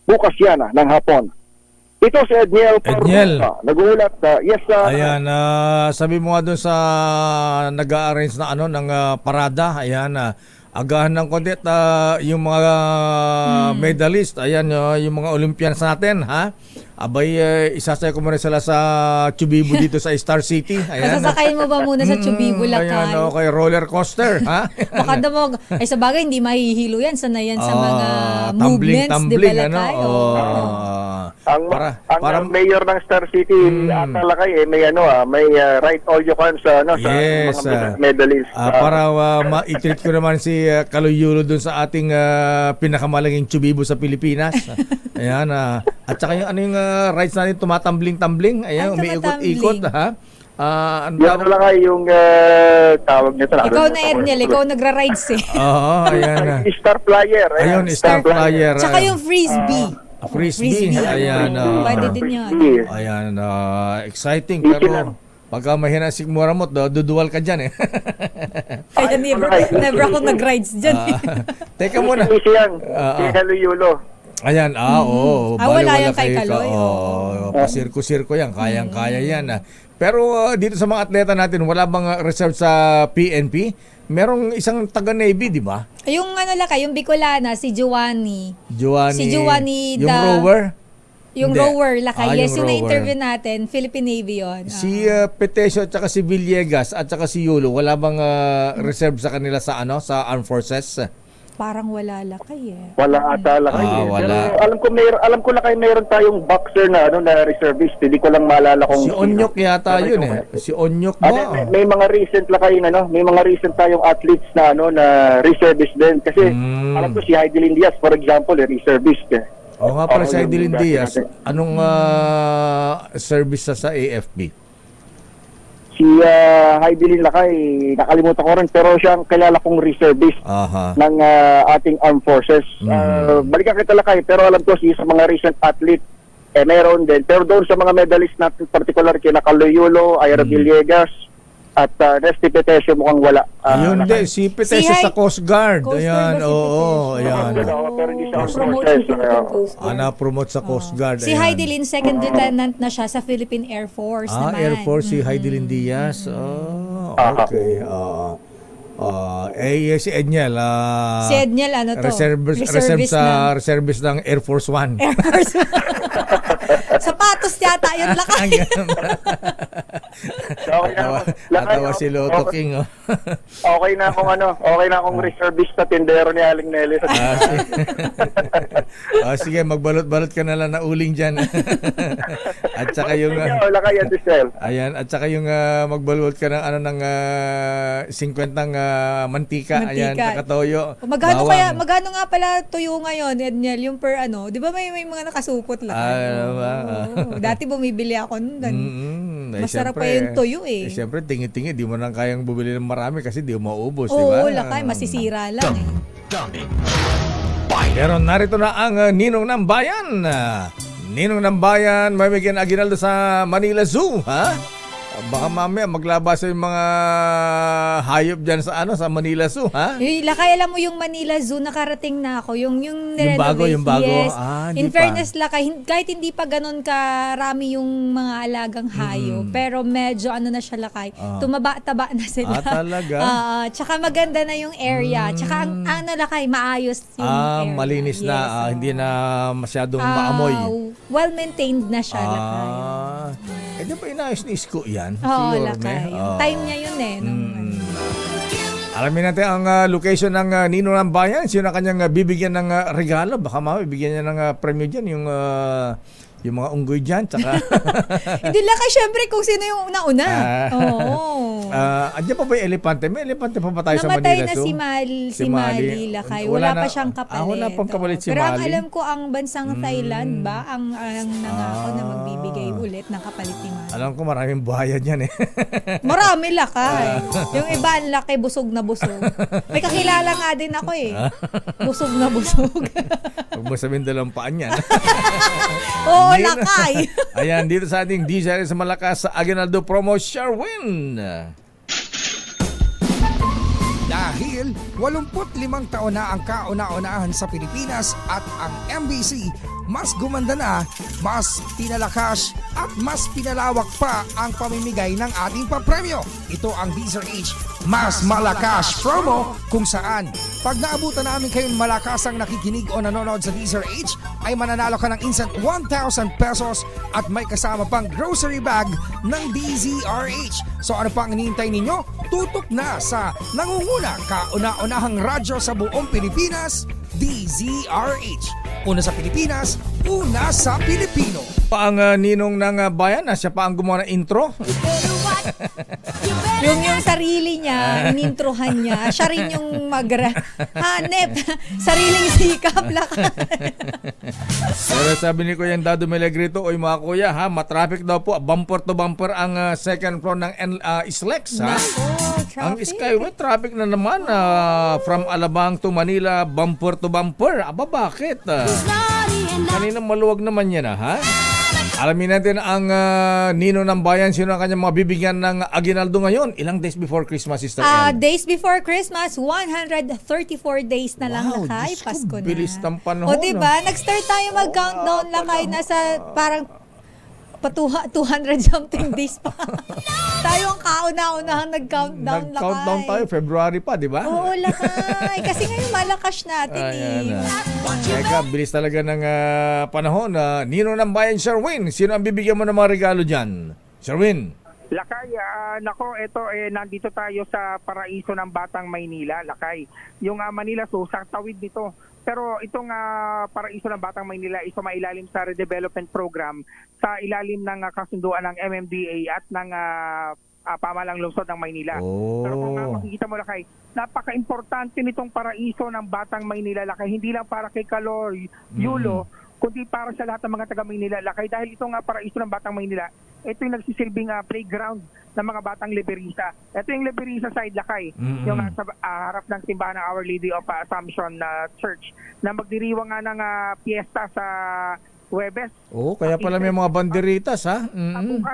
bukas yan ng hapon. Ito si Edniel Edniel. Parrosa. Nag-uulat. Yes, Ayan, sabi mo nga doon sa nag-arrange na ng parada, ayan, agahan ng konti at yung mga medalist, ayan, yung mga Olympians natin, ha? Abay, isasaya ko muna sila sa Chubibo dito sa Star City. Ayan. Masasakayin mo ba muna sa Chubibo lakay? Ayan, okay, roller coaster, ha? Baka mo, ay sa bagay, hindi mahihilo yan. Sanay yan sa mga movements, di ba lakay? Ang mayor ng Star City ata lakay may may right all you can sa Yes, sa mga medalist. para ma-treat ko naman si Kaloy Yulo dun sa ating pinakamalaging Chubibo sa Pilipinas. Ayan, at saka yung rides natin tumatambling-tambling. Ayan, Ay, umiikot-ikot, ha? Yan lakay yung tawag nito na. Ikaw na Edniel, ikaw nagra-rides eh. Oo, ayan. Star Flyer. Ayun, Star Flyer. Tsaka yung frisbee. Frisbee. Ayan. Pwede din yan. Ayan, exciting. Pero pagka mahina si Muramot, duduwal ka dyan eh. Kaya never ako nag-rides dyan eh. Teka muna. Si Kaloy Yulo. Ayan, oo. Wala yan kay Kaloy. Pasirko-sirko yan. Kayang-kaya yan. Pero dito sa mga atleta natin, wala bang reserve sa PNP? Merong isang taga-Navy, di ba? Yung lakay, yung Bicolana, si Giovanni. Si Giovanni yung rower? Yung Hindi. rower lakay. Yes, yung yung rower. na-interview natin, Philippine Navy yun. Si Petesio at saka si Villegas at saka si Yulo, wala bang reserve sa kanila sa sa Armed Forces? Parang wala lakay eh. Wala ata lakay. Wala. Pero alam ko lakay mayroon tayong boxer na na reservist. Hindi ko lang maalala kung Si Onyok yata yun eh. Si Onyok ba? may mga recent lakay may mga recent tayong athletes na na reservist din kasi alam ko si Heidelin Diaz for example, reservist eh. Oo nga pala si yung Adeline dati Diaz. natin. Anong service sa AFP? Si Heidelin Lakay, nakalimutan ko rin pero siya ang kilala kong reservist Aha. ng ating armed forces. Balikan kita Lakay pero alam ko si sa mga recent athlete meron din. Pero doon sa mga medalist natin particular kina Kaloy Yulo, Ira Villegas at Nesty Petesio mukhang wala. Ayun din, si Petesio Si sa Coast Guard. Coast Guard Ayan, ba si oo. Petesio? Ayan. Pero hindi sa armed Promote forces. si Philippine Coast Guard. Na-promote sa Coast Guard. Si ayan. Heidelin, second lieutenant na siya sa Philippine Air Force naman. Air Force, si Heidelin Diaz. Oh, okay. Si Edniel. Si Edniel, ano to? Reservist ng Air Force One. Air Force. Sapatos yata, yun lakay. Okay na ako. Lakay, Atawa si Lotto okay. King. Oh. Okay na akong reservist na tindero ni Aling Nelly. Sige, magbalot-balot ka na lang na uling dyan. At saka yung... Lakay at Isel. Ayan, at saka yung magbalot ka ng 50 mantika. Ayan, Mantika. saka toyo. Magkano nga pala tuyo ngayon, Edniel, yung per ano, di ba may mga nakasupot lang? Ano ba? Oo. Dati bumibili ako nun. Masarap pa syempre, yung tuyo eh. Siyempre, tingi-tingi, di mo nang kayang bumili ng marami kasi di mo maubos, di Oo, ba? lakay, masisira lang eh. Dummy. Bayan. Pero narito na ang Ninong ng Bayan. Ninong ng Bayan, may Miguel Aguinaldo sa Manila Zoo, ha? Baka mamaya maglabas yung mga hayop dyan sa Manila Zoo, ha? Lakay, alam mo yung Manila Zoo, nakarating na ako. Yung bago, nirenovate, yung bago. Yes. Hindi In pa. fairness, Lakay, kahit hindi pa ganun karami yung mga alagang hayop, pero medyo na siya, Lakay. Tumaba-taba na sila. talaga? Tsaka maganda na yung area. Tsaka ang Lakay, maayos yung area. Malinis na, Yes, hindi na masyadong maamoy. Well-maintained na siya, Lakay. Di ba inayos ni Isko yan? Oo, Yorme? Lakay. Yung time niya yun eh. Alamin natin ang location ng Nino ng Bayan. Sino na kanyang bibigyan ng regalo? Baka bibigyan niya ng premyo dyan. Yung mga unggoy dyan. Tsaka, Hindi, Lakay, syempre kung sino yung una-una. Oo. andyan pa ba yung elepante? May elepante pa ba tayo sa Namatay Manila na Zoo? si Mali, Lakay. Wala pa siyang kapalit. Wala pang kapalit si Pero ang Mali. alam ko, ang bansang Thailand ba, ang nangako na magbibigay ulit ng kapalit ni Mali. Alam ko maraming buhaya dyan eh. Marami, Lakay. Yung iba, ang laki, busog na busog. May kakilala nga din ako eh. Busog na busog. Huwag mo sabihin dalang paan yan. Oo, Lakay. Ayan, dito sa ating DJ sa Malakas sa Aguinaldo Promo, Sherwin. Dahil 85 taon na ang kauna-unahan sa Pilipinas at ang MBC mas gumanda na, mas pinalakas at mas pinalawak pa ang pamimigay ng ating papremyo. Ito ang DZRH Mas Malakas Promo kung saan pag naabutan namin kayong malakasang nakikinig o nanonood sa DZRH ay mananalo ka ng instant 1,000 pesos at may kasama pang grocery bag ng DZRH. So ano pang hinihintay ninyo? Tutok na sa nangunguna kauna-unahang radyo sa buong Pilipinas, DZRH. Una sa Pilipinas, una sa Pilipino. Ang Ninong ng Bayan, siya pa ang gumawa ng intro. yung sarili niya, inintrohan niya, siya rin yung hanep, sariling sikap, Lakay. Pero sabi ni Kuya Dado Melegrito, oy mga kuya ha, matraffic daw po, bumper to bumper ang second floor ng Islex ha. Ang Skyway traffic na naman from Alabang to Manila, bumper to bumper. Aba bakit? Kanina maluwag naman yan ha. Alamin natin ang Nino ng Bayan, sino ang kanyang mabibigyan ng Aguinaldo ngayon. Ilang days before Christmas, Sister El? Days before Christmas, 134 days na lang, Wow, Lakay. Diyos ko, Pasko na. bilis ng panahon, O diba, nag-start tayo mag-countdown, Lakay. Nasa parang 200 something days pa. Tayo ang kauna-unahang nag-countdown, Lakay. Nag-countdown tayo, February pa, di ba? Oo, Lakay. Kasi ngayon malakas natin Ayan, eh. Teka, bilis talaga ng panahon. Nino ng Bayan, Sherwin, sino ang bibigyan mo ng mga regalo dyan? Sherwin. Lakay, nako, ito nandito tayo sa paraiso ng Batang Maynila, Lakay. Yung Manila Zoo, sa tawid nito. Pero itong paraiso ng Batang Maynila is mailalim sa redevelopment program sa ilalim ng kasunduan ng MMDA at ng pamahalang lungsod ng Maynila. Pero kung makikita mo, Lakay, napaka-importante nitong paraiso ng Batang Maynila, Lakay. Hindi lang para kay Calor, Yulo, kundi para sa lahat ng mga taga Maynila, Lakay. Dahil itong paraiso ng Batang Maynila, ito yung nagsisilbing playground ng mga batang liberisa. Ito yung liberisa side, Lakay, yung sa harap ng simbahan ng Our Lady of Assumption Church, na magdiriwang nga ng piyesta sa Huwebes. Kaya pala may mga banderitas ha?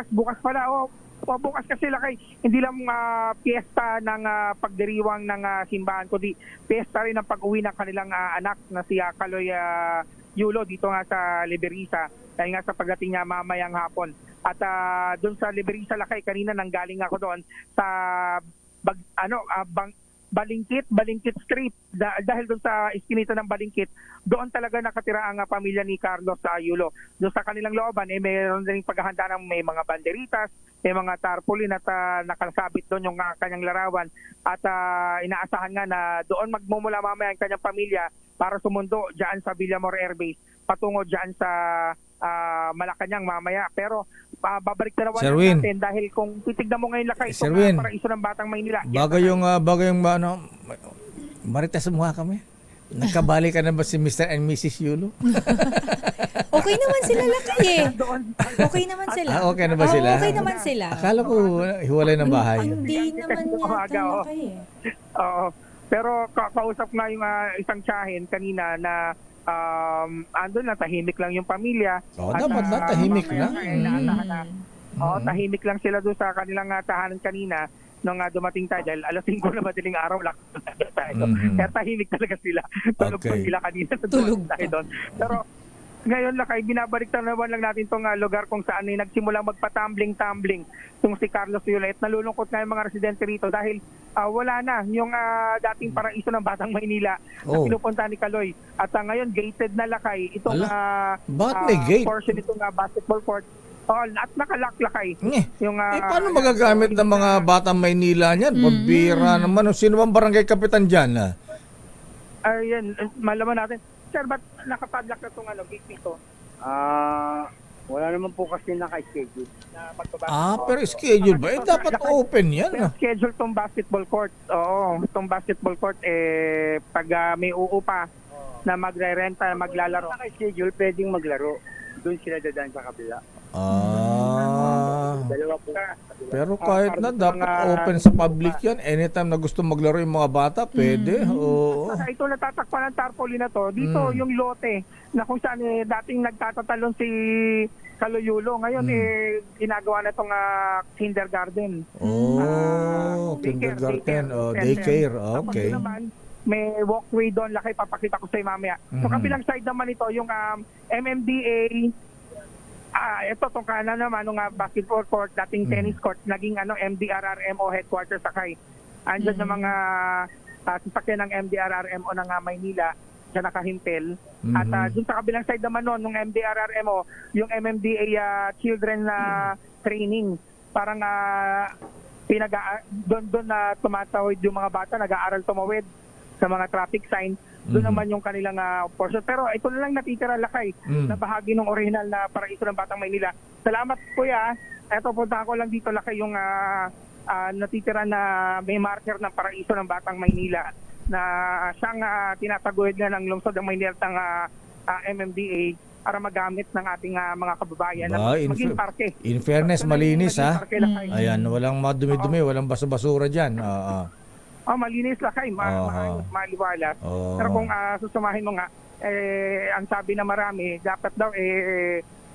Bukas pala, bukas kasi, Lakay, hindi lang piyesta ng pagdiriwang ng simbahan, kundi piyesta rin ng pag-uwi ng kanilang anak na si Kaloy Yulo dito nga sa Liberisa, dahil nga sa pagdating niya mamayang hapon. At doon sa Liberisa, Lakay, kanina nanggaling ako doon sa Balingkit Street. Dahil doon sa iskinita ng Balingkit, doon talaga nakatira ang pamilya ni Carlos sa Yulo. Doon sa kanilang looban, mayroon din paghahanda ng may mga banderitas, may mga tarpaulin at nakasabit doon yung kanyang larawan. At inaasahan nga na doon magmumula mamaya ang kanyang pamilya para sumundo dyan sa Villamor Air Base, patungo dyan sa Malacanang mamaya. Pero babalik na naman Sir Win. natin dahil kung titignan mo ngayon lakay Sir itong Win. paraiso ng Batang Maynila. Bago yung ano, marites mo kami. Nakabali ka na ba si Mr. and Mrs. Yulo? Okay naman sila lakay eh. Okay naman sila. Okay na ba sila? Okay naman sila. Akala ko hiwalay ng bahay. Hindi naman yata lakay eh. Oo. Pero kausap nga yung isang tiyahin kanina na andun na, tahimik lang yung pamilya. Oo, dapat na, tahimik na. Tahimik lang sila doon sa kanilang tahanan kanina nung dumating tayo dahil alas 5 na madaling araw lang tayo. Kaya tahimik talaga sila. Tulog pa Okay. sila kanina. Tulog tayo doon. Pero ngayon lakay, binabalik naman lang natin itong lugar kung saan nagsimulang magpa-tumbling-tumbling itong si Carlos Yulo. At nalulungkot nga yung mga residente rito dahil wala na yung dating paraiso ng Batang Maynila na pinupunta ni Kaloy. At ngayon gated na lakay itong Bakit may gate? portion itong basketball court. At nakalaklakay. Yung, paano magagamit ng mga Batang Maynila niyan? Pabira naman. Sino bang barangay kapitan dyan? Ayan, malaman natin. Sir, ba't nakapadlock na itong gate nito? Wala naman po kasi naka-schedule. Pero schedule ba? Dapat open yan. Schedule tong basketball court. Oo, itong basketball court, pag may uupa na magre-renta, maglalaro. Naka-schedule, pwedeng maglaro. Doon sila dadaan sa kabila. Dalawa po. Pero kahit na, dapat open sa public yan. Anytime na gusto maglaro yung mga bata, pwede. Oo. Saka ito natatakpan ng tarpaulin na to. Dito yung lote na kung saan dating nagtatatalon si Kaloyulo. Ngayon ginagawa na itong kindergarten. Kindergarten. Daycare. Okay. Tapos naman, may walkway doon. Laki, papakita ko sa mamaya. So kabilang side naman ito, yung MMDA. Ito itong kanan naman ng basketball court, dating tennis court, naging MDRRMO headquarters sakay. Andiyan yung mga sasakyan ng MDRRMO ng Maynila sa nakahimpel. At dun sa kabilang side naman nun, ng MDRRMO, yung MMDA children training. Parang doon na tumatawid yung mga bata, nag-aaral tumawid sa mga traffic signs. Doon naman yung kanilang portion. Pero ito na lang natitira lakay na bahagi ng original na paraiso ng Batang Maynila. Salamat kuya. Ito punta ko lang dito lakay yung natitira na may marker ng paraiso ng Batang Maynila na siyang tinataguyod nga ng lungsod ng Maynila ng MMDA para magamit ng ating mga kababayan na maging parke. In fairness, malinis ha. Ayan, walang madumi-dumi, walang baso-basura dyan. Malinis lakay, maliwalas. Pero kung susumahin mo nga, ang sabi na marami, dapat daw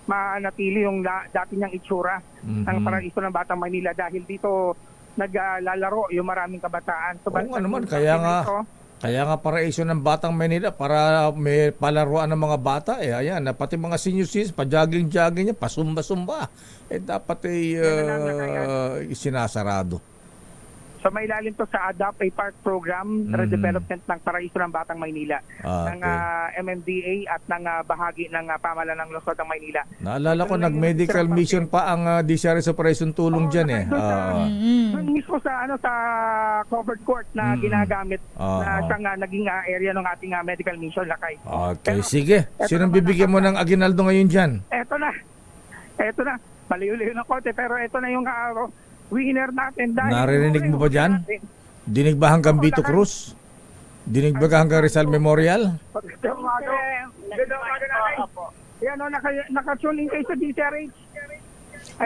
manatili yung dati niyang itsura ng paraiso ng Batang Maynila dahil dito naglalaro yung maraming kabataan. So, naman, kaya nga paraiso ng Batang Maynila para may palaruan ng mga bata. Ayan, pati mga senior citizens, pa-jogging-jogging niya, pasumba-sumba. Dapat sinasarado. So may ilalim to sa ADAP, a park program, redevelopment ng paraiso ng Batang Maynila, ng MMDA at ng bahagi ng pamahalaan ng lungsod ng Maynila. Naalala ko, nag-medical mission pa ang DCRS Operation Tulong dyan Doon mismo sa covered court na ginagamit na siyang naging area ng ating medical mission lakay. Okay, sige. Sinong bibigyan mo ng aginaldo ngayon dyan? Eto na. Paliw-liw ng konti pero eto na yung winner natin. Narinig mo ba dyan? Dinig ba hanggang Vito Cruz? Dinig ba hanggang Rizal Memorial? Yan o, naka-tune in kayo sa DCRH.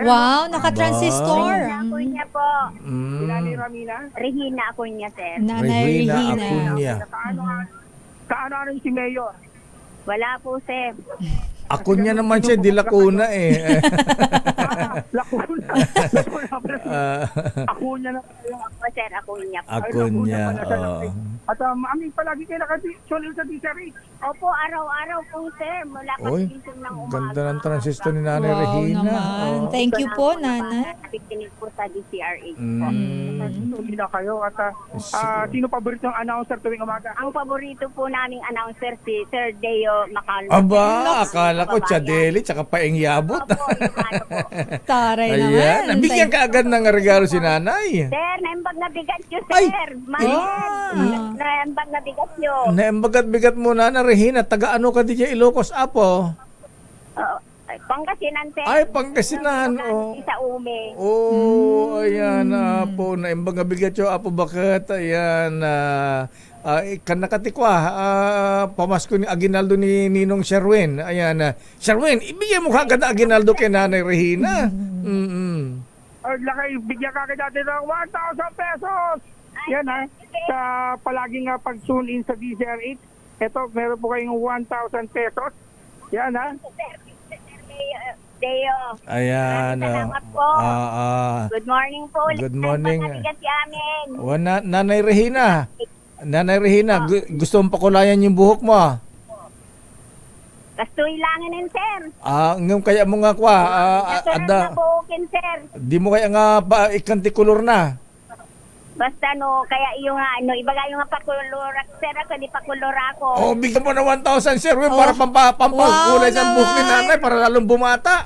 Wow, naka-transistor. Akunya po. Ilani Ramina? Regina Akunya, sir. Nanay Regina Regina. Acuña. Kaano si Mayor? Wala po, sir. Acuña naman siya, di Lacuna Lacuna. Acuña na kayo. Opo, sir, ako niya po. Acuña. pala siya. Oo. At mami, palagi kayo nakatune sa DZRH. Opo, araw-araw po, sir. Mula Uy, pag-isip ng umaga. ganda ng transistor ni Nanay Wow Regina. naman. Oo. Thank you po, Nana. Nakikinig po sa DCRH po. Tune na kayo. At sino paborito ng announcer tuwing umaga? Ang paborito po naming announcer si Sir Deo Macalmo. Aba, akala ko Chadeli tsaka Paeng Yabot. Opo, yung ano po. Taray Ayan, naman. nabigyan ka agad ng regalo si Nanay. Sir, naimbag na bigat nyo, Ay! sir. Naimbag na bigat nyo. Naembagat-bigat mo Nanay Regina, taga ano ka DJ Ilocos Apo? Pangasinan, sir. Ay, Pangasinan. Oh. Sa Ume. Oh, ayan Apo, naembagat yo Apo bakit? Ayan, kan nakatikwa, pamasko ni Aguinaldo ni Ninong Sherwin. Ayan, Sherwin, ibigay mo kagad na Aguinaldo kay Nanay Regina. Lakay, bigyan ka kay dati ng 1,000 pesos. Yan ha. Sa palaging pag-tune in sa DZRH. Ito, meron po kayong 1,000 pesos. Yan ha. Deo. Ayan. Salamat po. Good morning po. Good morning. Pagkabigat si amin. Nanay Regina. Nanay Regina, gusto mong pakulayan yung buhok mo. Kastoy langin yun, sir. Ngayon kaya mo nga kwa, Nasunod na buhukin, sir. di mo kaya nga ikanti kulor na. Basta no, kaya yung ibagay yung pakulorak, sir, ako di pakulor ako. Oh, bigyan mo na 1,000 sir, para pampakulay sa buhok ni nanay para lalong bumata.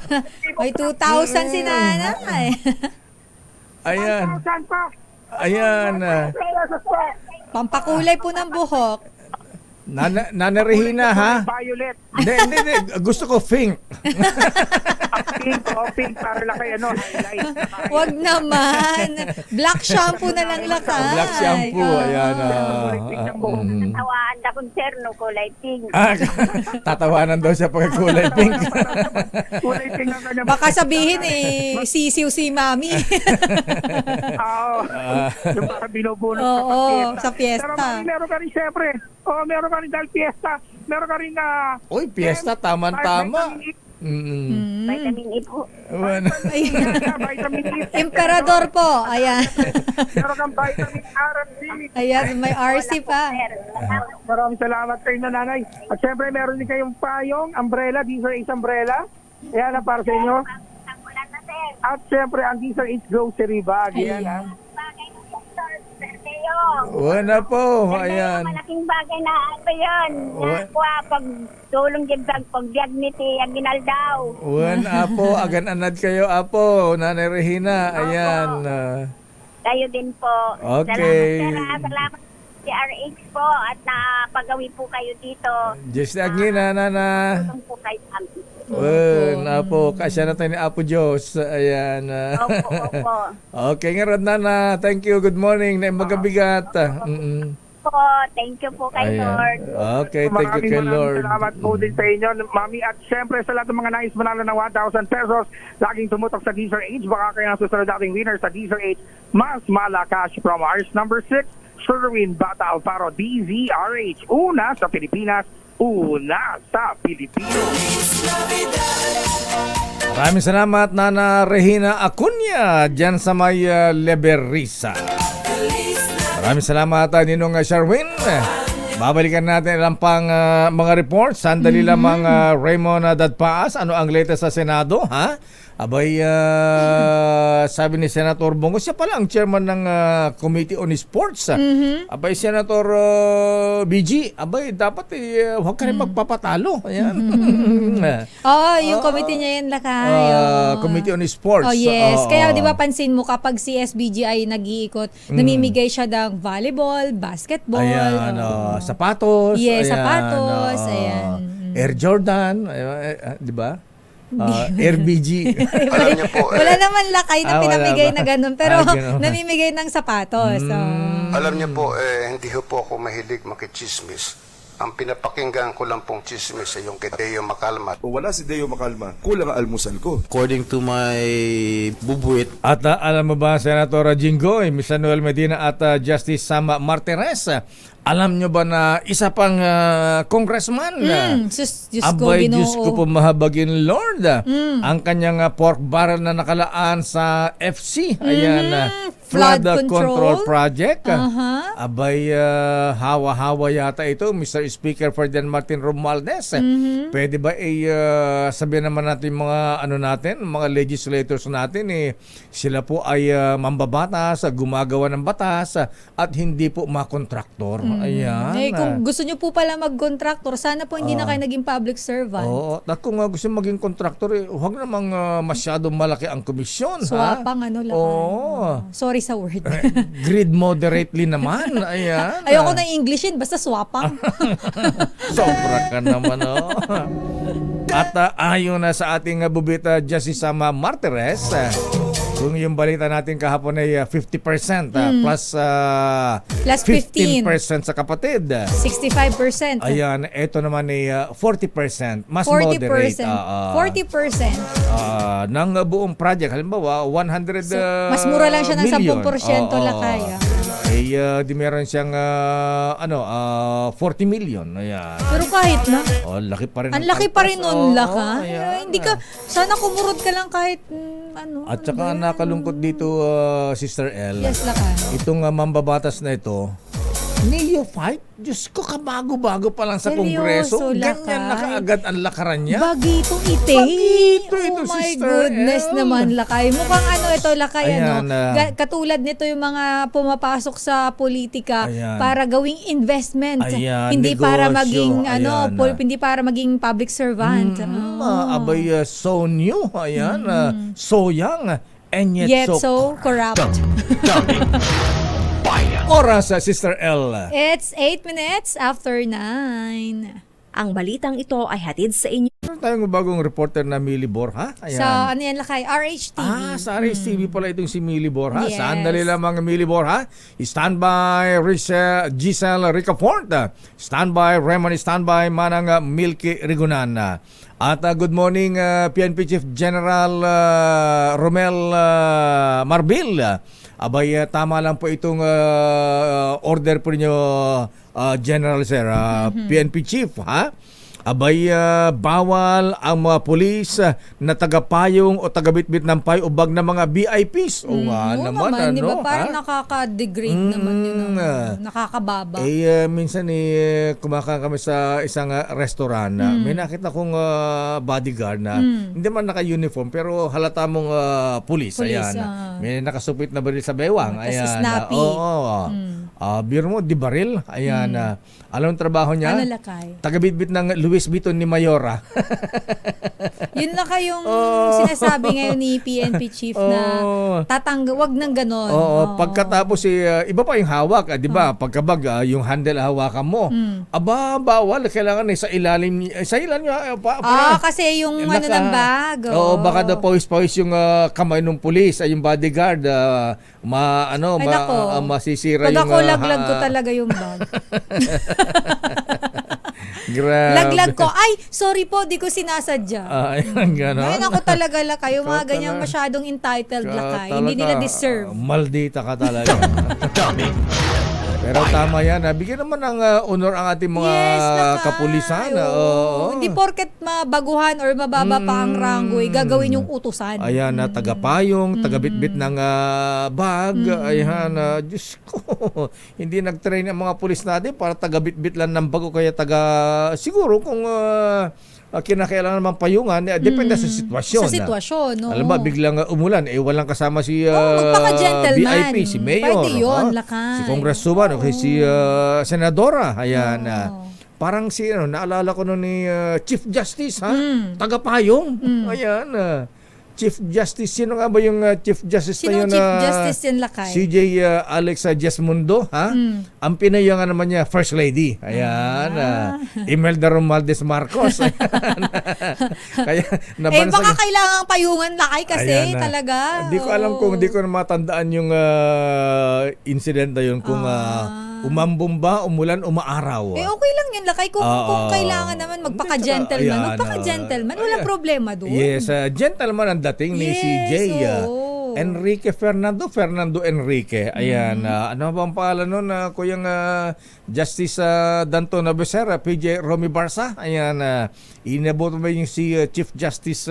May 2,000 si Nanay. Ayan. 1,000 pa. Ayan. Pesos po. Pampakulay po ng buhok. Nanay Regina, ha? Violet. Hindi. Gusto ko pink. Pink, para lang kayo, highlight. Wag naman. Black shampoo na lang lakay. Black shampoo. Ayan. Tawaan na kung sir, no, kulay pink. Tatawanan daw siya pag kulay pink. Kulay pink ang kanya. Baka sabihin sisiw si Mami. Oo. Yung baka binubunot Oo, sa sa fiesta. Pero fiesta. meron ka rin siyempre. Meron ka rin dahil fiesta. Meron ka rin Uy, piyesta, tama-tama. Vitamin E po. vitamin E. Emperador po. Ayan. Meron kang vitamin R and C. Ayan, may RC pa. Maraming salamat kayo na nanay. At syempre meron din kayong payong, umbrella, DZRH umbrella. Yan ang para sa inyo. Ulan na, sir. At syempre ang DZRH grocery bag. Yan ha. Bagay ng doktor, Sir Deo. Wala po. Sir Deo, Ayan. malaking bagay na yun. Nakuha pag tulong din pag diagnity, ang ginaldaw. Apo, agan anad kayo, Apo. Nanay Regina. Ayan. Kayo din po. Okay. Salamat, sir. Salamat si RH po at napagawi po kayo dito. Just again, Nana. Tulong po kayo sa amin. Apo, kasya na tayo ni Apo Diyos. Ayan. Opo. Okay, nga Rod, Nana. Thank you. Good morning. Na magabigat. Po, thank you po kay Lord. Okay, thank you kay Lord. Salamat po din sa inyo, Mami. At syempre sa lahat ng mga nais manalo ng 1,000 pesos, laging tumutok sa DZRH. Baka kayo ang susunod nating winner sa DZRH. Mas malakas from ours number 6, Sherwin Bata Alfaro, DZRH. Una sa Pilipinas, una sa Pilipino. Maraming salamat, Nana Regina Acuña, dyan sa may Leberisa. Maraming salamat, Ninong Sherwin. Babalikan natin ilang pang mga reports. Sandali lamang Raymond Dadpaas. Ano ang latest sa Senado? Ha? Abay, sabi ni Senator Bongo, siya pala ang chairman ng Committee on Sports. Abay, Senator BG, abay, dapat huwag ka rin magpapatalo. Ayan. Yung committee niya yan lakay. Committee on Sports. Oh yes, kaya di ba pansin mo kapag si SBG ay nag-iikot, namimigay siya ng volleyball, basketball. Ayan, sapatos. Yes, ayan, sapatos. Ayan. Air Jordan, di ba? RBG. Alam niyo po, Wala naman lakay na wala pinamigay ba? na ganun, pero Ganun. namimigay ng sapatos. So. alam niyo po, hindi ho po ako mahilig makichismis. Ang pinapakinggan ko lang pong chismis ay yung kay Deo Macalma. O wala si Deo Macalma, kulang ang almusal ko. According to my bubuit, At alam mo ba, Senator Jinggoy, Ms. Noel Medina at Justice Sama Martires, alam nyo ba na isa pang congressman? Diyos ko, Abay, Ginoo. Diyos ko po mahabagin, Lord. Ang kanyang pork barrel na nakalaan sa FC. Ayan, Flood Flood control Project. Aha. Abay, hawa-hawa yata ito, Mr. Speaker Ferdinand Martin Romualdez. Pwede ba sabihin naman natin mga legislators natin, sila po ay mambabatas, gumagawa ng batas, at hindi po makontraktor. Ayan. Kung gusto nyo po pala mag-contractor, sana po hindi na kayo naging public servant. Oo. At kung gusto maging kontraktor, huwag namang masyadong malaki ang komisyon. Swapang lang. Oo. Sorry sa word. Grid moderately naman. Ayan. Ayoko na Englishin, basta swapang. Sobra ka naman, oh. At ayon na sa ating bubita Justice Sama Martires, kung yung balita natin kahapon ay 50% plus Plus 15% sa kapatid. 65%. Ayan, ito naman ay 40%. Mas 40%. moderate. 40%. Ng buong project. Halimbawa, 100 Mas mura lang siya ng million. 10% lakay. Di meron siyang 40 million. Ayan. Pero kahit na. Laki pa rin. Ang laki pa rin nun, laka. Ayan. Hindi ka, sana kumurot ka lang kahit At saka nakalungkot dito, Sister L. Yes, laka. Itong mambabatas na ito, neophyte? Diyos ko, kabago-bago pa lang sa Seryoso, Kongreso. lakay. Ganyan na kaagad ang lakaran niya. Bagitong ite. Bagito ito, oh my Sister goodness L. naman, lakay. Mukhang ito, lakay, Ayan, katulad nito yung mga pumapasok sa politika Ayan. para gawing investment. Ayan, hindi para negosyo. maging, Ayan. hindi para maging public servant. Abay, so new. Ayan. So young. And yet, So corrupt. Oras, Sister L. It's 8 minutes after 9. Ang balitang ito ay hatid sa inyo. Meron tayong bagong reporter na Millie Borja. Ayan. Sa lakay? RHTV. Sa RHTV pala itong si Millie Borja. Yes. Sandali lamang, Millie Borja. Standby, Giselle Ricafort. Standby, Raymond. Standby, Manang Milky Rigunan. At good morning, PNP Chief General Romel Marbil. Abay, tama lang po itong order po ninyo, General Sir, PNP Chief, ha? Abay, bawal ang mga pulis na tagapayong o tagabitbit ng payubag ng mga VIPs. O nga naman, di ba? Parang nakaka-degrade naman yun. Nakakababa. Minsan kumakain kami sa isang restaurant. May nakita kong bodyguard na hindi man naka-uniform pero halata mong pulis. Ayan. May nakasupit na baril sa bewang. Kasi Ayan. snappy. Biro mo, di baril. Ayan. Alam ang trabaho niya? Ano lakay? Tagabitbit ng Louis Vuitton ni Mayora. Yun lang kayong sinasabi ngayon ni PNP Chief na wag nang ganon. Pagkatapos iba pa yung hawak, 'di ba? Pagkabag yung handle hawakan mo. Aba, bawal, kailangan sa ilalim kasi yung ng bag. Baka daw pawis-pawis yung kamay ng pulis, yung bodyguard, masisira Pag yung ako laglag ko talaga yung bag. Grabe. Laglag ko. Ay, sorry po, di ko sinasadya. Ayan, gano'n. Ngayon ako talaga lakay. Yung mga ganyan masyadong entitled lakay. Hindi nila deserve. Maldita ka talaga. Pero tama yan. Bigyan naman ng honor ang ating mga kapulisan. Hindi porket mabaguhan or mababa pa ang rangoy, gagawin yung utusan. Ayan, tagapayong, tagabitbit ng bag. Ayan, Diyos ko. Hindi nag-train ang mga pulis natin para tagabitbit lang ng bag o kaya siguro kung kinakailangan naman payungan, depende sa sitwasyon. Sa sitwasyon, no? Alam ba, biglang umulan, walang kasama si magpaka-gentleman. VIP, si Mayor. Pwede yun, lakay. Si Congresswoman, okay, si Senadora. Ayan. Parang naalala ko nun ni Chief Justice, ha? Tagapayong. Ayan. Chief Justice, sino nga ba yung Chief Justice na yun? Chief Justice yan, lakay? CJ Alex Jesmundo, ha? Ang pinayungan naman niya, First Lady. Ayan. Imelda Romualdez Marcos. Kaya, baka kailangan payungan, lakay, kasi talaga. Hindi ko alam kung hindi ko na matandaan yung incident na yun kung Umambong ba, umulan, umaaraw. Okay lang yun, Lakay. Kung kailangan naman magpaka-gentleman, Ayan, magpaka-gentleman. Walang problema doon. Yes, gentleman ang dating ni CJ. Enrique Fernando Enrique. Ayan, ano ba ang pangalan nun? Kuyang Justice Danton Becerra, PJ Romy Barca. Ayan, inaboto ba yung si Chief Justice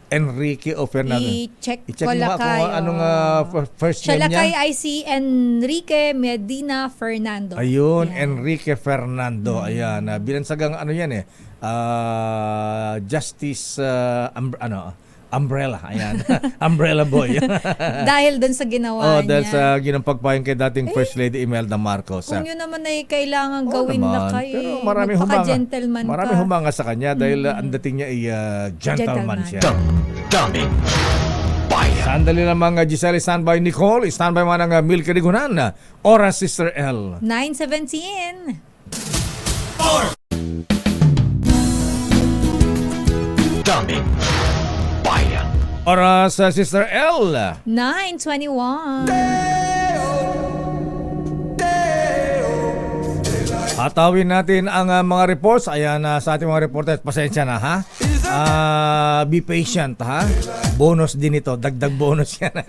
Enrique o Fernando? I-check I-check ko, mo nga Lakay. kung anong first Siya, name niya. Lakay, ay si Enrique Medina Fernando. Ayun, Enrique Fernando. Ayan, binansagang ano yan Justice Umbrella. Ayan. Umbrella boy. Dahil doon sa ginawa niya. Dahil sa ginampagpayan kay dating First Lady Imelda Marcos. Kung yun naman ay kailangan gawin naman. Lakay. Pero marami magpaka-gentleman Marami ka. humanga sa kanya dahil ang dating niya ay gentleman siya. Sandali lang mga Giselle, standby Nicole, standby mga ng Milky Rigunan. Oras, Sister L. 9:17. Oras, Sister L. 9:21. Hatawin natin ang mga reports. Ayan, sa ating mga reporters, pasensya na ha. Be patient ha. Bonus din ito, dagdag bonus yan.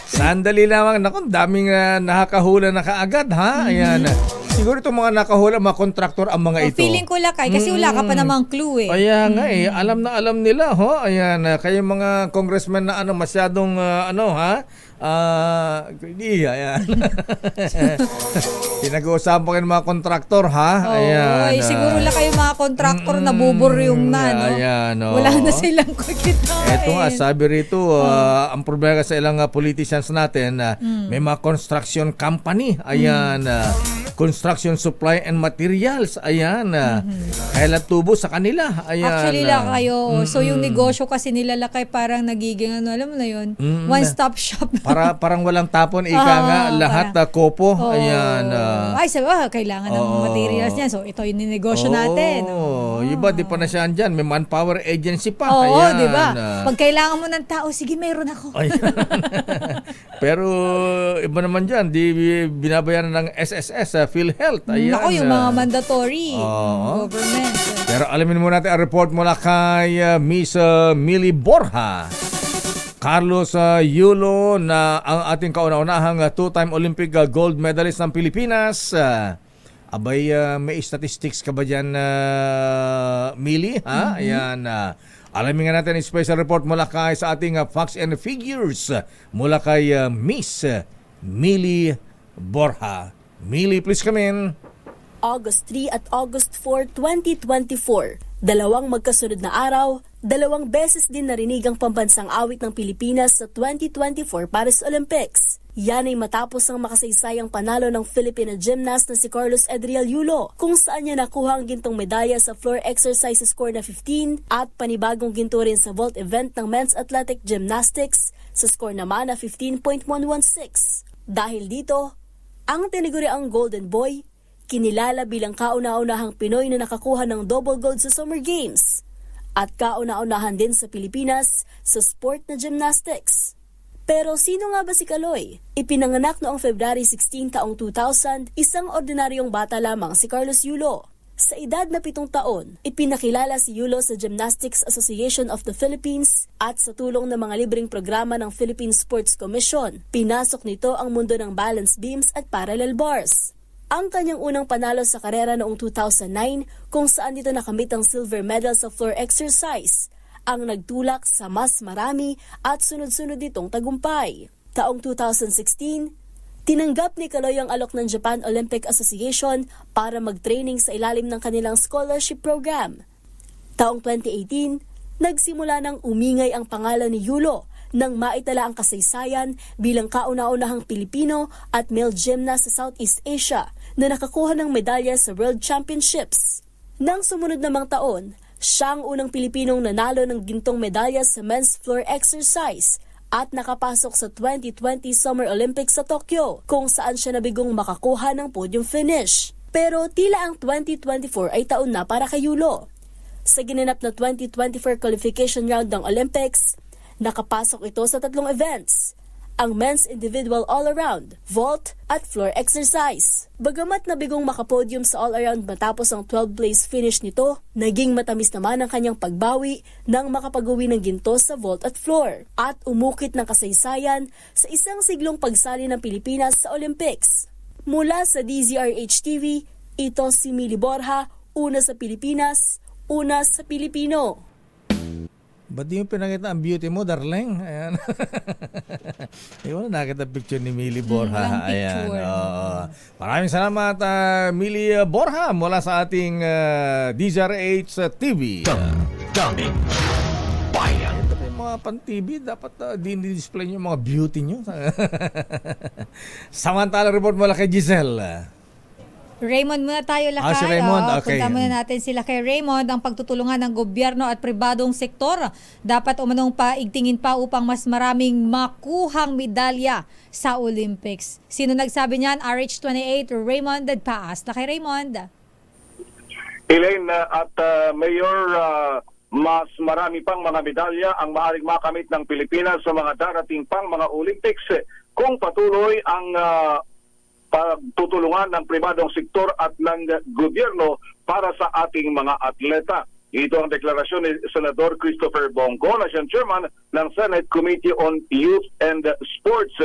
Sandali lamang. Naku, daming nakakahula na kaagad ha. Ayan. Siguro itong mga nakahula, mga kontraktor ang mga ito. Feeling ko, Lakay, kasi wala ka pa namang clue eh. Kaya nga alam na alam nila ho. Ayan, kayo mga congressman na masyadong ayan. Pinag-uusapan kayo ng mga kontraktor ha. Ayan. Siguro lang kayo mga kontraktor na buburyong na, no? Ayan, Wala na silang kikitain. Ito nga, sabi rito, ang problema sa ilang politicians natin, may mga construction company. Ayan, construction supply and materials. Ayan, kailan tubo sa kanila. Ayan. Actually, Lakay, so yung negosyo kasi nila, Lakay, parang nagiging, alam mo na yun, one-stop shop. Parang walang tapon, nga, lahat kopo. Ayan. Ay, sabi, kailangan ng materials niya. So, ito yung negosyo natin. Iba, di pa na siya andyan. May manpower agency pa. Oo, ayan. di ba? Pag kailangan mo ng tao, sige, meron ako. Pero, iba naman dyan, di binabayaran ng SSS, PhilHealth. Ayan. Ako, yung mga mandatory government. Pero alamin muna natin ang report mula kay Miss Millie Borja. Carlos Yulo na ang ating kauna-unahang two-time Olympic gold medalist ng Pilipinas. May statistics ka ba dyan, Millie? Ha? Ayan. Alamin nga natin ang special report mula kay sa ating facts and figures mula kay Miss Millie Borja. Millie, please come in. August 3 at August 4, 2024. Dalawang magkasunod na araw, dalawang beses din narinig ang pambansang awit ng Pilipinas sa 2024 Paris Olympics. Yan ay matapos ang makasaysayang panalo ng Filipino gymnast na si Carlos Edriel Yulo, kung saan niya nakuha ang gintong medalya sa floor exercises score na 15 at panibagong ginto rin sa vault event ng men's athletic gymnastics sa score naman na 15.116. Dahil dito, ang tiniguriang Golden Boy, kinilala bilang kauna-unahang Pinoy na nakakuha ng double gold sa Summer Games at kauna-unahan din sa Pilipinas sa sport na gymnastics. Pero sino nga ba si Kaloy? Ipinanganak noong February 16 taong 2000, isang ordinaryong bata lamang si Carlos Yulo. Sa edad na 7 taon, ipinakilala si Yulo sa Gymnastics Association of the Philippines at sa tulong ng mga libreng programa ng Philippine Sports Commission, pinasok nito ang mundo ng balance beams at parallel bars. Ang kanyang unang panalo sa karera noong 2009 kung saan dito nakamit ang silver medal sa floor exercise, ang nagtulak sa mas marami at sunod-sunod nitong tagumpay. Taong 2016, tinanggap ni Kaloy ang alok ng Japan Olympic Association para mag-training sa ilalim ng kanilang scholarship program. Taong 2018, nagsimula ng umingay ang pangalan ni Yulo nang maitala ang kasaysayan bilang kauna-unahang Pilipino at male gymnast sa Southeast Asia na nakakuha ng medalya sa World Championships. Nang sumunod namang taon, siya ang unang Pilipinong nanalo ng gintong medalya sa men's floor exercise at nakapasok sa 2020 Summer Olympics sa Tokyo, kung saan siya nabigong makakuha ng podium finish. Pero tila ang 2024 ay taon na para kay Yulo. Sa ginanap na 2024 qualification round ng Olympics, nakapasok ito sa 3 events. ang men's individual all-around, vault at floor exercise. Bagamat nabigong makapodium sa all-around matapos ang 12th place finish nito, naging matamis naman ang kanyang pagbawi nang makapag-uwi ng ginto sa vault at floor at umukit ng kasaysayan sa isang siglong pagsali ng Pilipinas sa Olympics. Mula sa DZRH-TV, ito si Mili Borja, una sa Pilipinas, una sa Pilipino. Ba't di yung pinakita ang beauty mo, darling? Ayan. Di ba nakita picture ni Mili Borja? Walang Ayan. picture. Maraming salamat, Mili Borja, mula sa ating DZRH TV. Daming bayan. Ito pa yung mga pan-TV, dapat din-display nyo yung mga beauty nyo. Samantalang report mula kay Giselle. Raymond muna tayo, Lakay. Si Raymond, okay. Punta muna natin sila kay Raymond. Ang pagtutulungan ng gobyerno at pribadong sektor dapat umanong paigtingin pa upang mas maraming makuhang medalya sa Olympics. Sino nagsabi niyan? RH28, Raymond Dadpaas. Lakay, Raymond. Elaine at Mayor, mas marami pang mga medalya ang maaaring makamit ng Pilipinas sa mga darating pang mga Olympics kung patuloy ang pagtutulungan ng pribadong sektor at ng gobyerno para sa ating mga atleta. Ito ang deklarasyon ni Senador Christopher Bongo, na siyang chairman ng Senate Committee on Youth and Sports.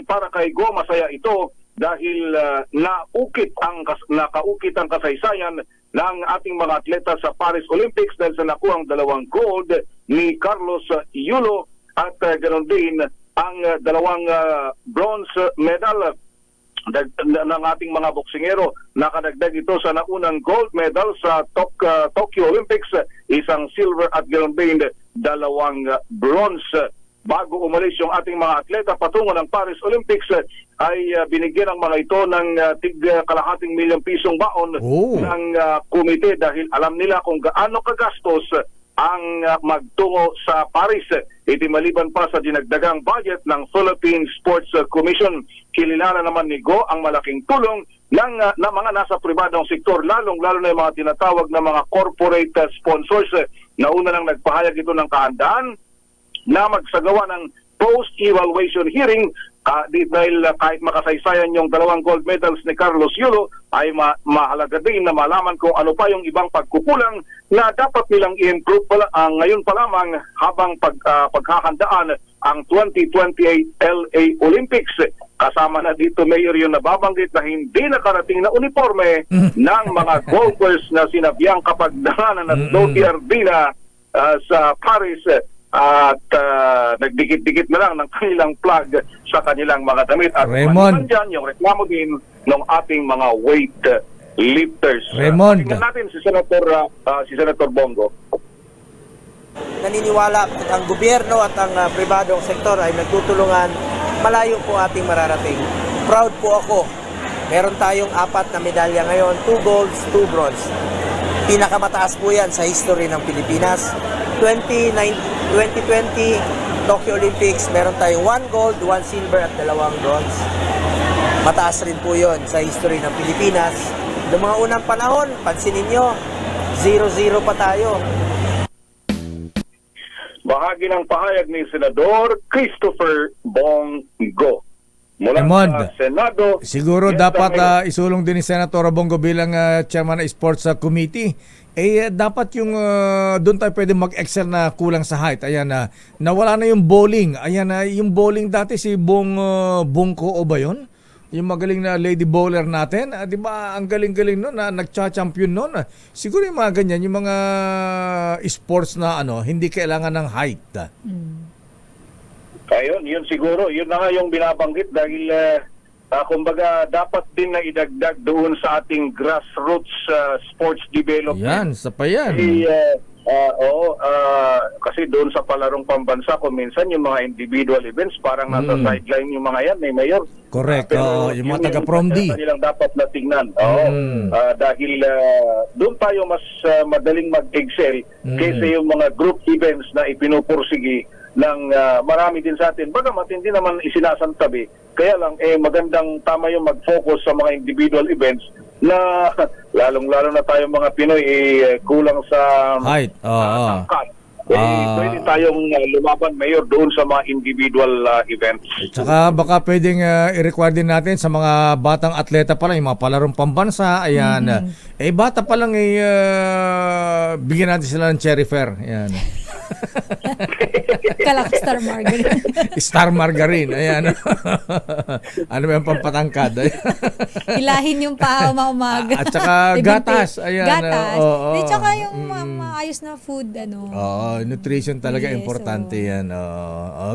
Para kay Go, masaya ito dahil nakaukit ang kasaysayan ng ating mga atleta sa Paris Olympics dahil sa nakuhang 2 gold ni Carlos Yulo at ganoon din ang 2 bronze medal ng ating mga boksingero. Nakadagdag ito sa naunang gold medal sa Tokyo Olympics, isang silver at ganoon din 2 bronze. Bago umalis yung ating mga atleta patungo ng Paris Olympics, ay binigyan ang mga ito ng tig-kalahating milyong pisong baon ng komite dahil alam nila kung gaano kagastos ang magtungo sa Paris. Iti maliban pa sa dinagdagang budget ng Philippine Sports Commission. Kilala naman ni Go ang malaking tulong ng mga nasa pribadong sektor, lalong-lalo na yung mga tinatawag na mga corporate sponsors. Nauna nang nagpahayag ito ng kahandaan na magsagawa ng post-evaluation hearing dahil kahit makasaysayan yung 2 gold medals ni Carlos Yulo, ay mahalaga din na malaman kung ano pa yung ibang pagkukulang na dapat nilang i-improve ngayon pa lamang habang paghahandaan ang 2028 LA Olympics. Kasama na dito, Mayor, yung nababanggit na hindi nakarating na uniforme ng mga golfers na sinabiyang kapagdaanan at Dottierdina sa Paris at nagdikit-dikit na lang ng kanilang flag sa kanilang mga damit. At Raymond, dyan, yung reklamo din ng ating mga weight lifters. Raymond, tingnan natin si Senator Bongo. Naniniwala ang gobyerno at ang pribadong sektor ay nagtutulungan, malayo po ating mararating. Proud po ako. Meron tayong 4 na medalya ngayon, 2 golds, 2 bronze. Pinakamataas po yan sa history ng Pilipinas. 2020 Tokyo Olympics, meron tayong 1 gold, 1 silver at 2 bronze. Mataas rin po yon sa history ng Pilipinas. Noong mga unang panahon, pansinin nyo, 0-0 pa tayo. Bahagi ng pahayag ni Senador Christopher Bongo. Mula Raymond, sa Senado, siguro dapat isulong din ni Senator Bongo bilang chairman ng Sports Committee. Dapat yung doon tayo pwede mag-excel na kulang sa height. Ayan na, nawala na yung bowling. Ayan na, yung bowling dati si Bongko o ba yun? Yung magaling na lady bowler natin, di ba ang galing-galing noon na nagcha-champion noon. Siguro yung mga ganyan, yung mga sports na hindi kailangan ng height. Ayun, yun siguro. Yun na nga yung binabanggit dahil kumbaga dapat din na idagdag doon sa ating grassroots sports development. Yan, sa pa yan. Kasi doon sa palarong pambansa, kung minsan yung mga individual events, parang nasa sideline yung mga yan, Mayor. Correct. Yung mga taga-prom D. Nilang dapat na tingnan. Dahil doon tayo mas madaling mag-excel kaysa yung mga group events na ipinupursigi ng marami din sa atin. Bagamat hindi naman isinasantabi, kaya lang magandang tama yung mag-focus sa mga individual events na lalong-lalo na tayo mga Pinoy kulang sa height. tangkad. pwede tayong lumaban, Mayor, doon sa mga individual events. Tsaka baka pwedeng i-require din natin sa mga batang atleta pa lang, yung mga palarong pambansa, ayan. Bata pa lang, bigyan natin sila ng cherry fair. Ayan. Kalak Star Margarine. Star Margarine, ayan. Ano ba yung pampatangkad? Hilahin yung paa umaga. At saka gatas, ayan. Gatas. Oo. At saka yung maayos na food, Nutrition talaga Yes, importante yan.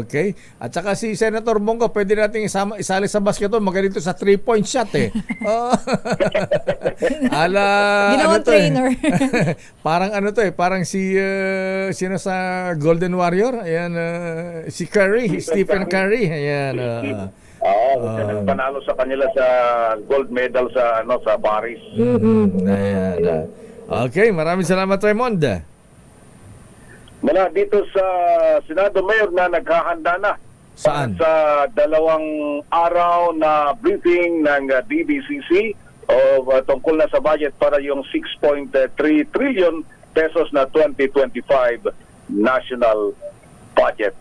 Okay. At saka si Senator Bongo, pwede nating isali sa basketball, magaling sa 3-point shot eh. Ginawang trainer. Parang parang sino sa Golden Warrior? Ayan, si Curry, Stephen Curry. Ayan. Panalo sa kanila sa gold medal sa Paris. Ayan. Okay, maraming salamat, Raymond. Mula dito sa Senado, Mayor, na naghahanda na Saan? sa 2 araw na briefing ng DBCC tungkol na sa budget para yung 6.3 trillion pesos na 2025 national budget.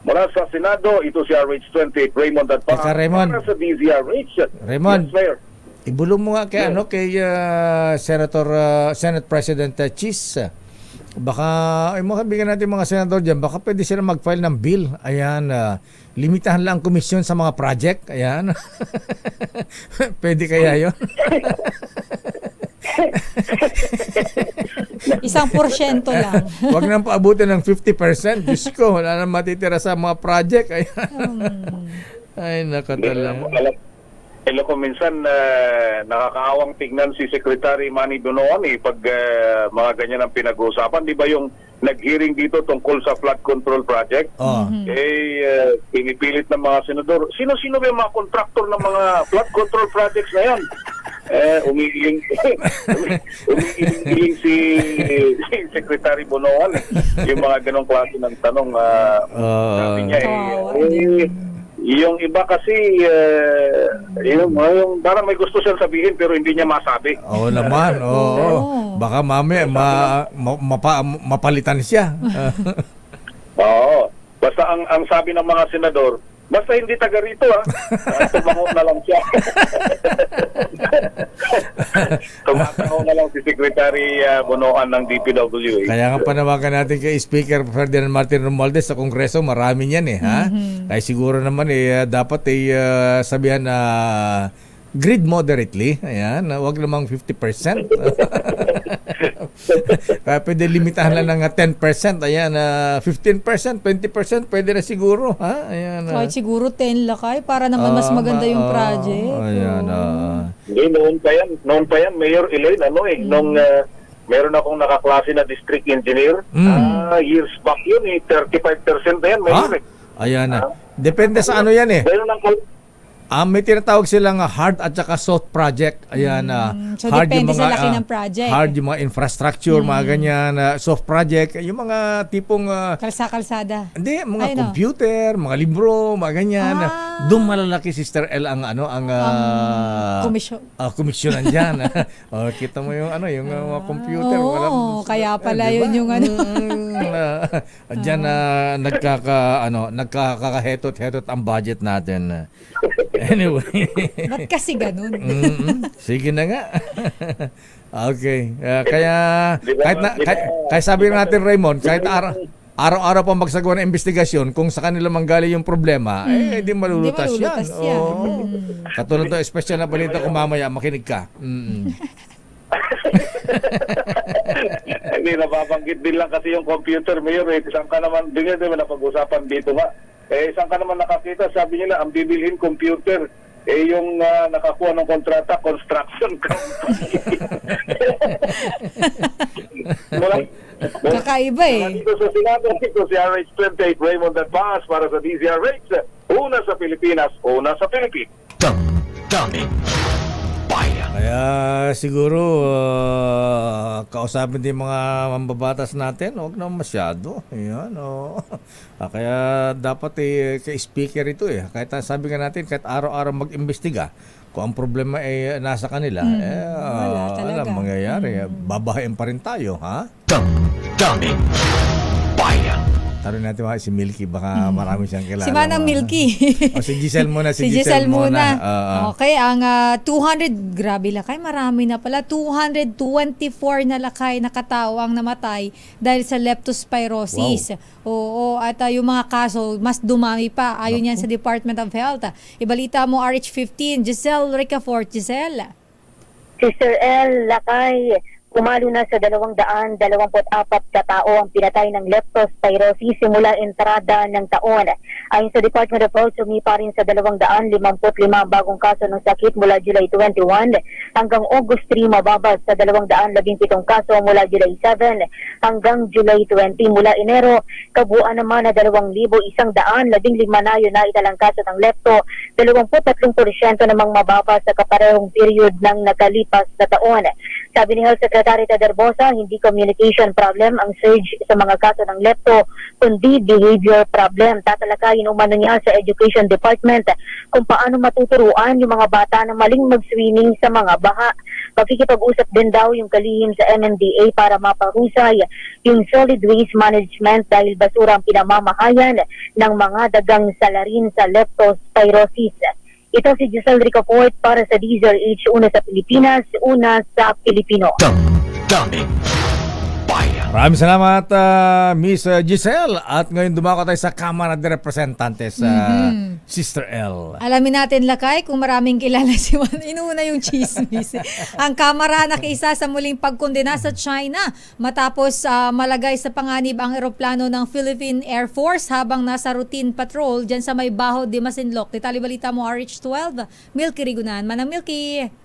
Mula sa Senado, ito si RH28 Raymond at Teka, Raymond. para sa DZRH. Raymond. Yes, Mayor. Ibulong mo nga kay Senate President Chis. Baka mga bigyan natin mga senador diyan, baka pwede sila mag-file ng bill. Ayan, limitahan lang ang komisyon sa mga project. Ayan. Pwede kaya 'yon? 1% lang. Huwag nang paabutin ng 50%. Diyos ko, wala nang matitira sa mga project. Ayan. Ay, nakatala. Hello ko minsan nakakaawang tignan si Secretary Manny Donoan pag mga ganyan ang pinag-uusapan. Di ba yung nag-hearing dito tungkol sa flood control project? Pinipilit ng mga senador. Sino-sino ba yung mga kontraktor ng mga flood control projects na yan? Umiiling si Secretary Bonoan. Yung mga ganong klase ng tanong. Sabi niya yung iba kasi yung parang may gusto siyang sabihin pero hindi niya masabi. Oo naman. Baka mamaya mapalitan siya. Oo. Basta ang sabi ng mga senador, basta hindi taga rito tumango na lang siya. Tumatango na lang si Secretary Bonoan ng DPWH. Kaya nga panawagan natin kay Speaker Ferdinand Martin Romualdez sa Kongreso, marami niyan ha. Kaya siguro naman dapat sabihan na grid moderately. Ayan, wag namang 50%. Kaya pwede limitahan lang ng 10%. Ayan, 15%, 20%, pwede na siguro. Ha? Ayan. Kahit siguro 10 lakay para naman mas maganda yung project. Ayan. Hindi, noon pa yan, Mayor Elaine, nung meron akong nakaklase na district engineer, years back yun, 35% na yan, Mayor. Ayan. Depende sa ano yan Meron ng may tinatawag silang hard at saka soft project. Ayan, So hard depende sa laki ng project. Hard yung mga infrastructure, mga ganyan. Soft project, yung mga tipong kalsada. Hindi, mga computer, mga libro, mga ganyan. Doon malalaki, Sister L, ang komisyonan diyan. Kita mo yung yung mga computer, kaya pala yun yung diyan nagkakahetot-hetot ang budget natin. Anyway. Ba't kasi ganun? Sige na nga. Okay. Kaya kahit sabi natin, Raymond, kahit araw-araw pa magsagawa ng investigasyon kung sa kanila manggaling yung problema, di malulutas yan. Katulad to, special na balita ko mamaya, makinig ka. Hindi, nababanggit din lang kasi yung computer, Mayor. Isang ka naman, din na pag-usapan dito nga. Isang ka naman nakakita, sabi nila, ang bibilhin computer, yung nakakuha ng kontrata, construction company. Kakaiba Dito sa Senado, ito si RH28 Raymond Advance para sa DZRH. Una sa Pilipinas, una sa Philippines. Damdamin Bayan. Kaya siguro kausapin din mga mambabatas natin, huwag na masyado. Ayan, kaya dapat kay speaker ito kahit sabi nga natin, kahit araw-araw mag-imbestiga kung ang problema ay nasa kanila, wala mangyayari. Babahain pa rin tayo, ha? Damdamin Tanong natin si Milky, baka marami siyang kilala. Si Manang Milky. Si Giselle muna. Si Giselle muna. Okay, ang 200, grabe lakay, marami na pala. 224 na lakay na katao ang namatay dahil sa leptospirosis. Oo, at yung mga kaso, mas dumami pa. Ayon yan sa Department of Health. Ibalita mo, RH15, Giselle Ricafort. Giselle. Sister L, lakay, umalo na sa 224 katao ang pinatay ng leptospirosis simula entrada ng taon. Ayon sa Department of Health, sumipa rin sa 255 bagong kaso ng sakit mula July 21 hanggang August 3, mababa sa 217 kaso mula July 7 hanggang July 20. Mula Enero, kabuuan naman na 2,115 na yun na italang kaso ng lepto, 23% namang mababa sa kaparehong period ng nakalipas na taon. Sabi ni Health Secretary Ted Herbosa, hindi communication problem ang surge sa mga kaso ng lepto, kundi behavior problem. Tatalakayin umano niya sa Education Department kung paano matuturuan yung mga bata na maling mag-swimming sa mga baha. Makikipag-usap din daw yung kalihim sa MMDA para mapahusay yung solid waste management dahil basura ang pinamamahayan ng mga dagang salarin sa leptospirosis. Ito si Giselle Ricafort para sa DZRH, una sa Pilipinas, una sa Pilipino. Daming bayan. Maraming salamat, Miss Giselle. At ngayon dumako tayo sa Kamara de Representantes, Sister L. Alamin natin, lakay, kung maraming kilala si Juan. Inuuna yung chismis. Ang Kamara nakiisa sa muling pagkondena sa China matapos malagay sa panganib ang eroplano ng Philippine Air Force habang nasa routine patrol dyan sa may Baho de Masinloc. Detalye balita mo, RH12, Milky Rigunan. Manang Milky.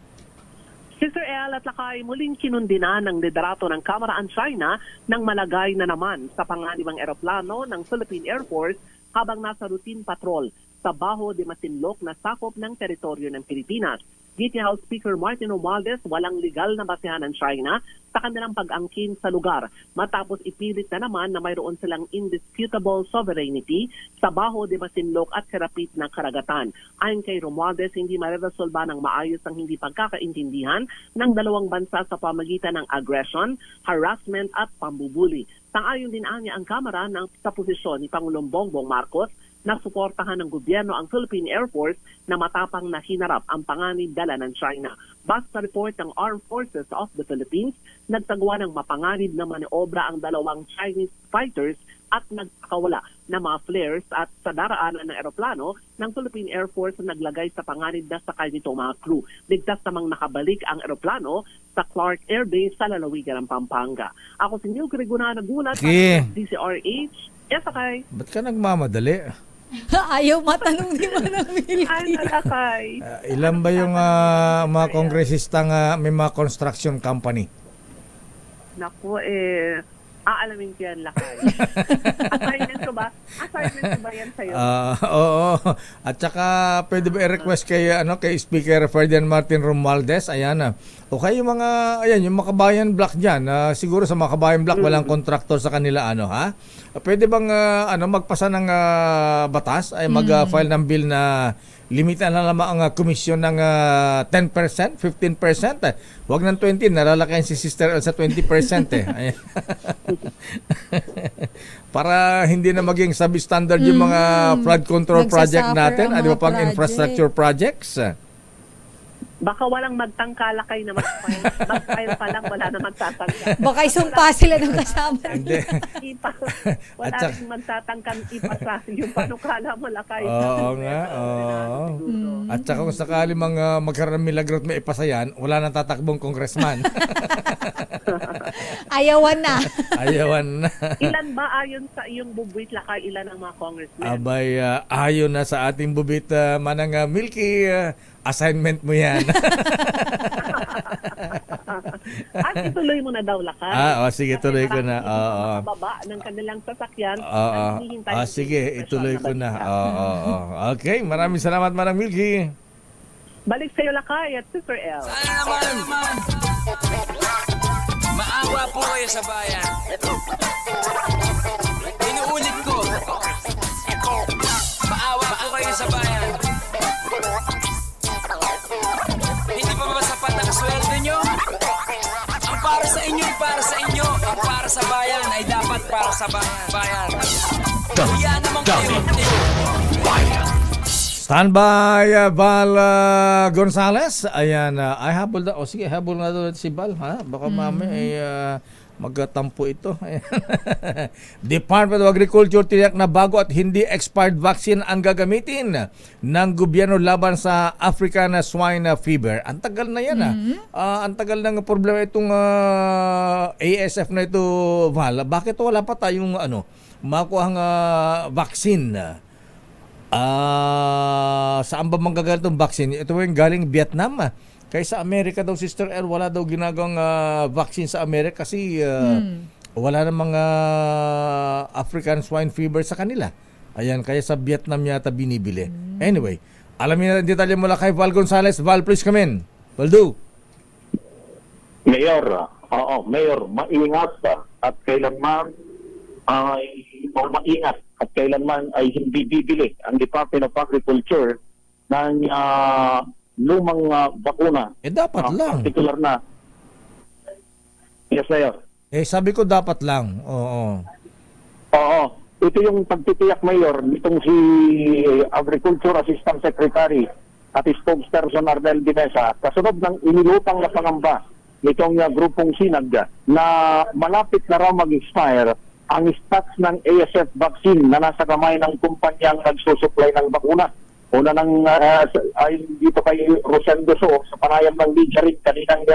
Sister El at lakay, muling kinundina ng liderato ng Kamara ang China nang malagay na naman sa panganibang eroplano ng Philippine Air Force habang nasa routine patrol sa Baho de Masinloc na sakop ng teritoryo ng Pilipinas. DT House Speaker Martin Romualdez, walang legal na basehan ng China sa kanilang pag-angkin sa lugar matapos ipilit na naman na mayroon silang indisputable sovereignty sa Baho de Masinloc at Serapit na karagatan. Ayon kay Romualdez, hindi mareresolba ng maayos ang hindi pagkakaintindihan ng dalawang bansa sa pamagitan ng aggression, harassment at pambubuli. Sang-ayon din anya ang Kamara sa posisyon ni Pangulong Bongbong Marcos na suportahan ng gobyerno ang Philippine Air Force na matapang na hinarap ang panganib dala ng China. Basta report ng Armed Forces of the Philippines, nagtagawa ng mapanganib na maniobra ang dalawang Chinese fighters at nagkakawala na mga flares at sa daraanan ng eroplano ng Philippine Air Force na naglagay sa panganib na sakay nito mga crew. Ligtas namang nakabalik ang eroplano sa Clark Air Base sa lalawigan ng Pampanga. Ako si Milky Rigunan, nagulat sa DZRH. Yes, sakay. Ba't ka nagmamadali? Ayaw matanong ni Manang Milky. Ay, nalakay. Ilan ba yung mga kongresistang may mga construction company? Naku, aalamin ko yan, lakay. Assignment ko ba? Assignment ko ba yan sa'yo? Oo. At saka pwede ba i-request kay Speaker Ferdinand Martin Romualdez? Ayan. Okay, yung mga Makabayan Block diyan. Siguro sa Makabayan Block walang kontraktor sa kanila ha? Pwede bang magpasa ng batas ay mag-file ng bill na limitan na lamang ang komisyon ng 10%, 15%. Huwag ng 20, nalalakayin si Sister L sa 20% Ayan. Para hindi na maging substandard yung mga flood control project natin, di ba pang infrastructure projects? Baka walang magtangkalakay na mag-file pa lang, wala na magtatangka. Baka isumpa sila ng kasama nila. Wala rin magtatangkang ipasa yung panukala mo, lakay. Oo nga, oo. At saka kung sakali magkaroon ng milagro at may ipasa yan, wala nang tatakbong congressman. Ayawan na. Ayawan na. Ilan ba ayon sa iyong bubwit, lakay? Ilan ang mga congressmen? Abay, ayon na sa ating bubit, Manang Milky, assignment mo yan. At ituloy mo na daw, lakay. Sige, tuloy ko na. Baba ng kanilang sasakyan. Sige, ituloy ko na. Okay, maraming salamat, Manang Milky. Balik sa'yo, lakay, at Sister L. Maawa po kayo sa bayan. Inuulit ko. Maawa po kayo sa bayan. Hindi pa ba sapat ang sweldo nyo? Ang para sa inyo, para sa inyo. Ang para para sa bayan ay dapat para sa bayan. Yan naman kayo. Standby, Val Gonzales. Ayan, ay habol na. O sige, habol na doon si Val, ha? Baka mami ay magtampo ito. Ayan. Department of Agriculture tiyak na bago at hindi expired vaccine ang gagamitin ng gobyerno laban sa African swine fever. Ang tagal na yan, ang tagal ng problema itong ASF na ito, Val. Bakit wala pa tayong makuhang vaccine? Saan ba manggagaling itong vaccine? Ito yung galing Vietnam. Kaysa Amerika daw, Sister L, wala daw ginagawang vaccine sa Amerika kasi wala namang African swine fever sa kanila. Ayan, kaya sa Vietnam yata binibili. Anyway, alamin natin detalye mula kay Val Gonzales. Val, please come in. Will do. Mayor, Mayor, maingat at kailanman maingat at kailanman ay hindi bibili ang Department of Agriculture ng lumang bakuna. Dapat lang. Particular na. Yes, Mayor. Sabi ko dapat lang. Oo. Ito yung pagtitiyak, Mayor, nitong si Agriculture Assistant Secretary at spokesperson Arnel Dimesa kasunod ng inilutang na pangamba nitong grupong sinag na malapit na raw mag-expire ang stocks ng ASF vaccine na nasa kamay ng kumpanyang nagsusupply ng bakuna. Una nang ay dito kay Rosendo So, sa panayam ng media rin kaninang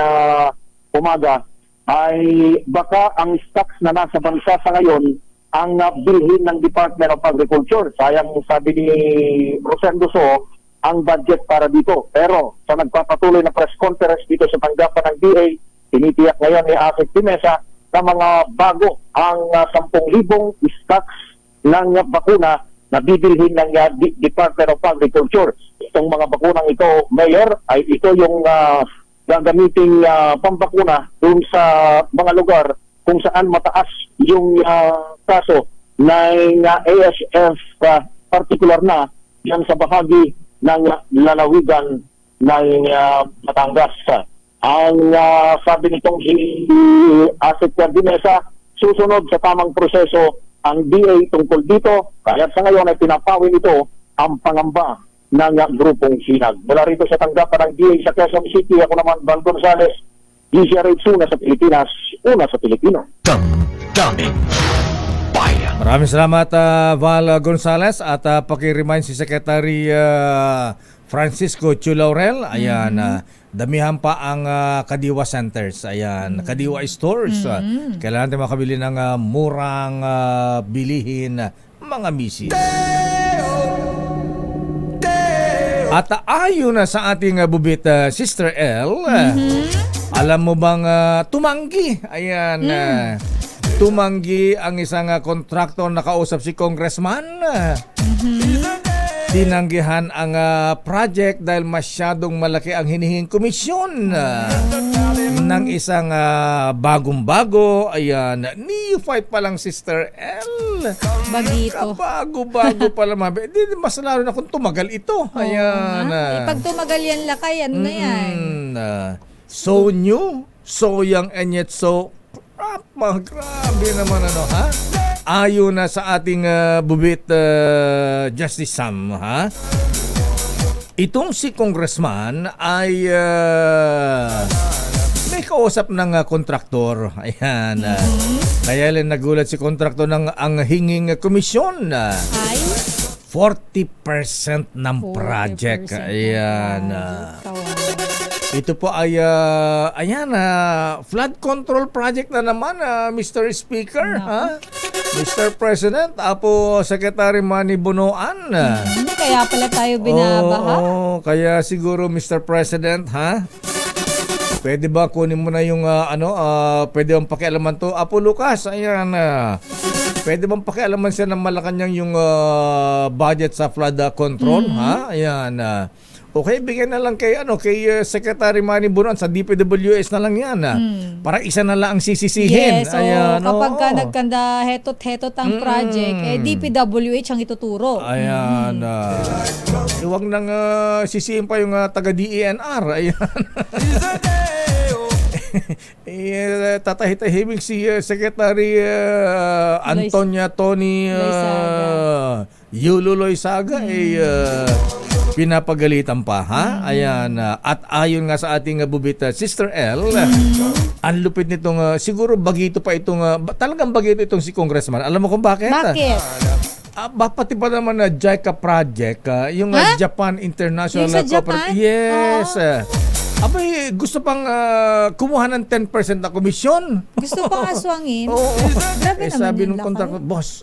umaga, ay baka ang stocks na nasa bansa sa ngayon ang bilhin ng Department of Agriculture. Sayang, sabi ni Rosendo So, ang budget para dito. Pero sa nagpapatuloy na press conference dito sa tanggapan ng DA, tinitiyak ngayon ni Asik Dimesa na mga bago ang 10,000 stocks ng bakuna na bibilhin ng Department of Agriculture. Itong mga bakunang ito, Mayor, ay ito yung gagamiting pambakuna dun sa mga lugar kung saan mataas yung kaso ng ASF, particular na yan sa bahagi ng lalawigan ng Batangas. Ang sabi nitong si Asik Dimesa, susunod sa tamang proseso ang DA tungkol dito, kaya sa ngayon ay pinapawin ito ang pangamba ng grupong sinag. Mula rito sa tanggapan ng DA sa Quezon City, ako naman, Val Gonzales, DCRH, una sa Pilipinas, una sa Pilipino. Damdamin Bayan. Maraming salamat, Val Gonzales, at paki-remind si Secretary Francisco Chu Laurel. Ayan, damihan pa ang Kadiwa Centers. Ayan, Kadiwa Stores. Kailangan natin makabili ng murang bilihin, mga misis. At ayon na sa ating bubit, Sister L, alam mo bang tumanggi? Ayan, tumanggi ang isang kontraktor na kausap si Congressman. Tinanggihan ang project dahil masyadong malaki ang hinihinging komisyon ng isang bagong-bago. Ayan, neophyte pa lang, Sister L. Bagito. Bago-bago pa lang. Mas lalo na kung tumagal ito. Ayan. Pag tumagal yan, Lakay, ano na yan? So new, so young, and yet so grabe naman ha? Ayon na sa ating bubit Justice Sam, ha? Itong si Congressman ay may kausap ng kontraktor. Ayan. Kaya lang nagulat si kontraktor ng ang hinging komisyon. 40% ng project. Ayan. Ito po ay flood control project na naman, Mr. Speaker, ha? Mr. President, Apo Secretary Manny Bonoan. Kaya pala tayo binabaha? Kaya siguro, Mr. President, ha? Pwede ba kunin mo na yung pwede bang pakialaman to? Apo Lucas, ayan. Pwede bang pakialaman siya ng Malacanang yung budget sa flood control, ha? Ayan. Okay, bigyan na lang kay Secretary Manny Bonoan sa DPWS na lang yan. Para isa na lang ang sisisihin. Yes, kapag ka nagkanda hetot-hetot ang project, DPWH ang ituturo. Ayan. Huwag nang sisihin pa yung taga-DENR. Ayan. tatahitahimik si Secretary Antonia Tony Yulo Loizaga pinapagalitan pa, ha? Ayan. At ayon nga sa ating bubit, Sister L, ang lupit nitong, siguro bagito pa itong, talagang bagito itong si Congressman. Alam mo kung bakit? Bakit? Pati pa naman na JICA project, yung Japan International Yung sa Japan? Yes. Abay, gusto pang kumuha ng 10% na komisyon. Gusto pang aswangin? Grabe naman sabi yun, nung Lakay. contractor, boss,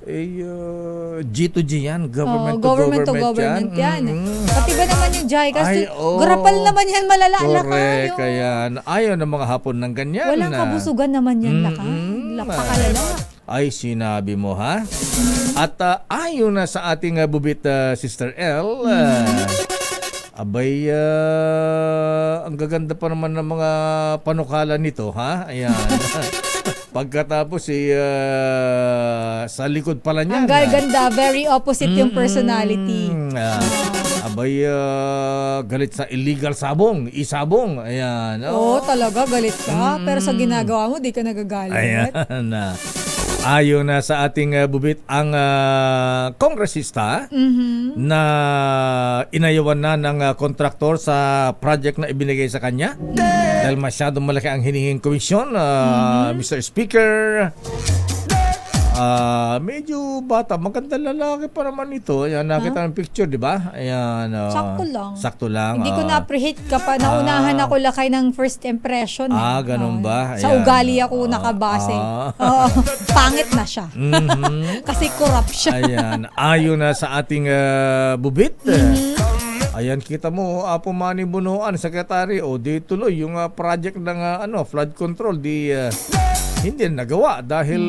G2G yan, government to government yan. yan. Pati ba naman yung JICA? Ay, Garapal naman yan, malala, Lakay. Correct, kaya ayaw ng mga hapon ng ganyan. Walang kabusugan naman yan, Lakay. Lapakalala. Ay, sinabi mo, ha? At ayon na sa ating bubit, Sister L, abay, ang gaganda pa naman ng mga panukala nito, ha? Ayan. Pagkatapos, sa likod pala niya. Ang gaganda, very opposite yung personality. Abay, galit sa illegal sabong, isabong. Ayan. Oo, talaga, galit ka. Pero sa ginagawa mo, di ka nagagalit. Ayan. Ayon na sa ating bubit, ang kongresista na inayawan na ng kontraktor sa project na ibinigay sa kanya dahil masyadong malaki ang hinihing komisyon, Mr. Speaker. Medyo bata, maganda lalaki pa naman ito. Ayan, nakita ng picture, di ba? Ayan. Sakto lang. Sakto lang. Hindi ko na-apprehend ka pa. Naunahan ako Lakay ng first impression. Ganun ba? Sa Ayan. ugali ako nakabase. Pangit na siya. Kasi corrupt siya. Ayan. Ayon na sa ating bubit. Ayan, kita mo, Apo Manny Bunuan, Secretary, di tuloy yung project ng flood control, hindi na nagawa dahil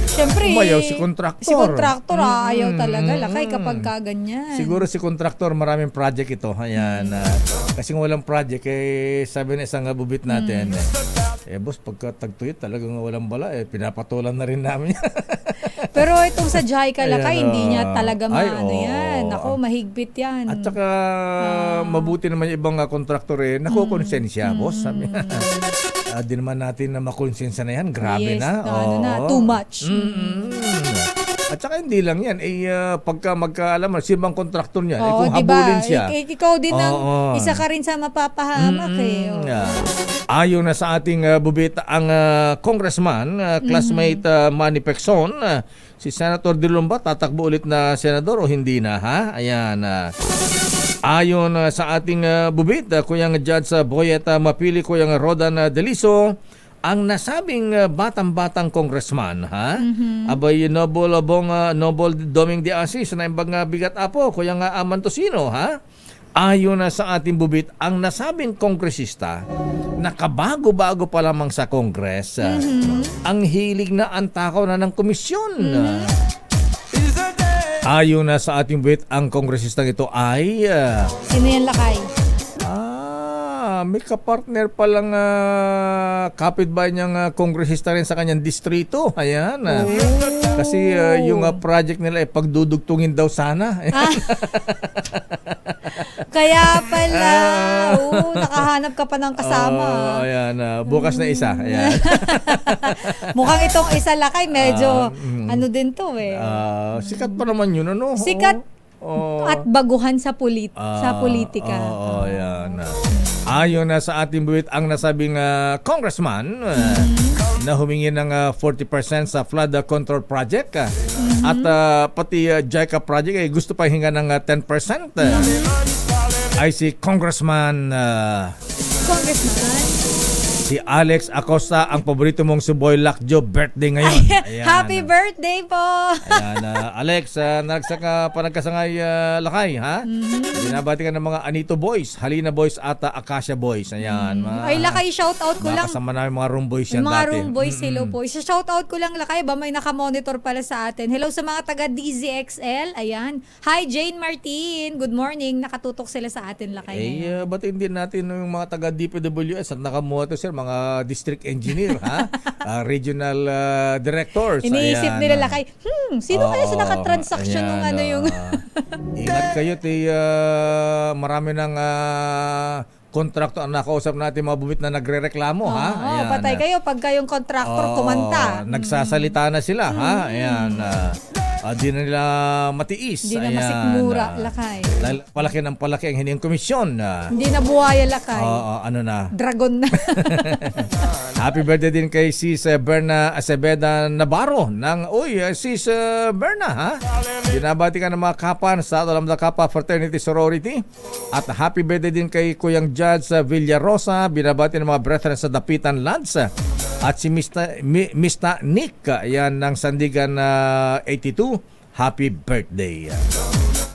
Siyempre, umayaw si kontraktor. Si kontraktor ayaw talaga, Lakay, kapag kaganyan. Siguro si kontraktor, maraming project ito. Ayan. Kasi walang project, sabi na isang bubit natin, boss, pagka tagtuyot, talagang walang bala, pinapatulan na rin namin. Pero itong sa JICA, Lakay, Ayan, hindi niya talaga yan. Ako, mahigpit yan. At saka, mabuti naman yung ibang kontraktor, nakukonsensya, boss. Sabi di naman natin na makonsensya na yan. Grabe na. Too much. At saka hindi lang yan. Pagka magkaalaman, si ibang kontraktor niyan, kung diba? habulin siya. Ikaw din isa ka rin sa mapapahamak. Ayon na sa ating bubita, ang congressman, classmate Manny Pecson, si Senator De Lumba, tatakbo ulit na senador o hindi na, ha? Ayan. Ayon sa ating bubit, Kuyang Judge Boyet Mapili, Kuyang Rodan Deliso, ang nasabing batang-batang congressman, ha? Abay, Noble Doming de Asis, na imbang bigat apo, Kuyang Amantosino, ha? Ayon na sa ating bubit, ang nasabing kongresista, nakabago-bago pa lamang sa Kongres, ang hilig na antakaw na ng komisyon. Ayon na sa ating bubit, ang kongresistang ito ay... Sino yan, Lakay? May kapartner palang kapitbahay niyang kongresista rin sa kanyang distrito. Ayan. Kasi yung project nila ay pagdudugtungin daw sana. Kaya pala. Nakahanap ka pa ng kasama. Ayan. Bukas na isa. Ayan. Mukhang itong isa, Lakay, medyo din to sikat pa naman yun, ano? Sikat at baguhan sa politika. Ayan. Ayon na sa ating buwit, ang nasabing congressman na humingi ng 40% sa flood control project at pati JICA project ay gusto pa hinga ng 10% ay si Congressman si Alex Acosta, ang paborito mong si Boy Lakjo, birthday ngayon. Ayan. Happy birthday po! Ayan, Alex, nagsaka panagkasangay Lakay, ha? Binabati ka ng mga Anito Boys, Halina Boys at Acacia Boys. Ayan. Ay, Lakay, shoutout ko lang. Kasama namin mga room boys yan mga dati. room boys, hello po. Shoutout ko lang, Lakay, ba may nakamonitor pala sa atin. Hello sa mga taga DZXL. Ayan. Hi, Jane Martin. Good morning. Nakatutok sila sa atin, Lakay. Ba't hindi natin yung mga taga DPWS at nakamoto sir, mga district engineer, ha? Regional directors. Iniisip nila, Lakay, sino kaya sa nakatransaction ng yung... Ingat kayo, marami ng kontraktor ang nakausap natin mga bubit na nagrereklamo, ha? Oo, patay kayo pag kayong kontraktor kumanta. Nagsasalita na sila, ha? Ayan. Di na nila matiis. Hindi na Ayan, masikmura, Lakay. Dahil palaki ng palaki ang hinihing komisyon. Hindi na buhaya, Lakay. Ano na? Dragon na. Happy birthday din kay Sis Berna Acebeda Navarro ng Sis Berna, ha? Binabati ka ng mga kapan sa Alam da Kapa Fraternity Sorority. At happy birthday din kay Kuyang Judge Villarosa. Binabati ng mga brethren sa Dapitan Lands. At si Mr. Nick, yan ng Sandigan 82. Happy birthday.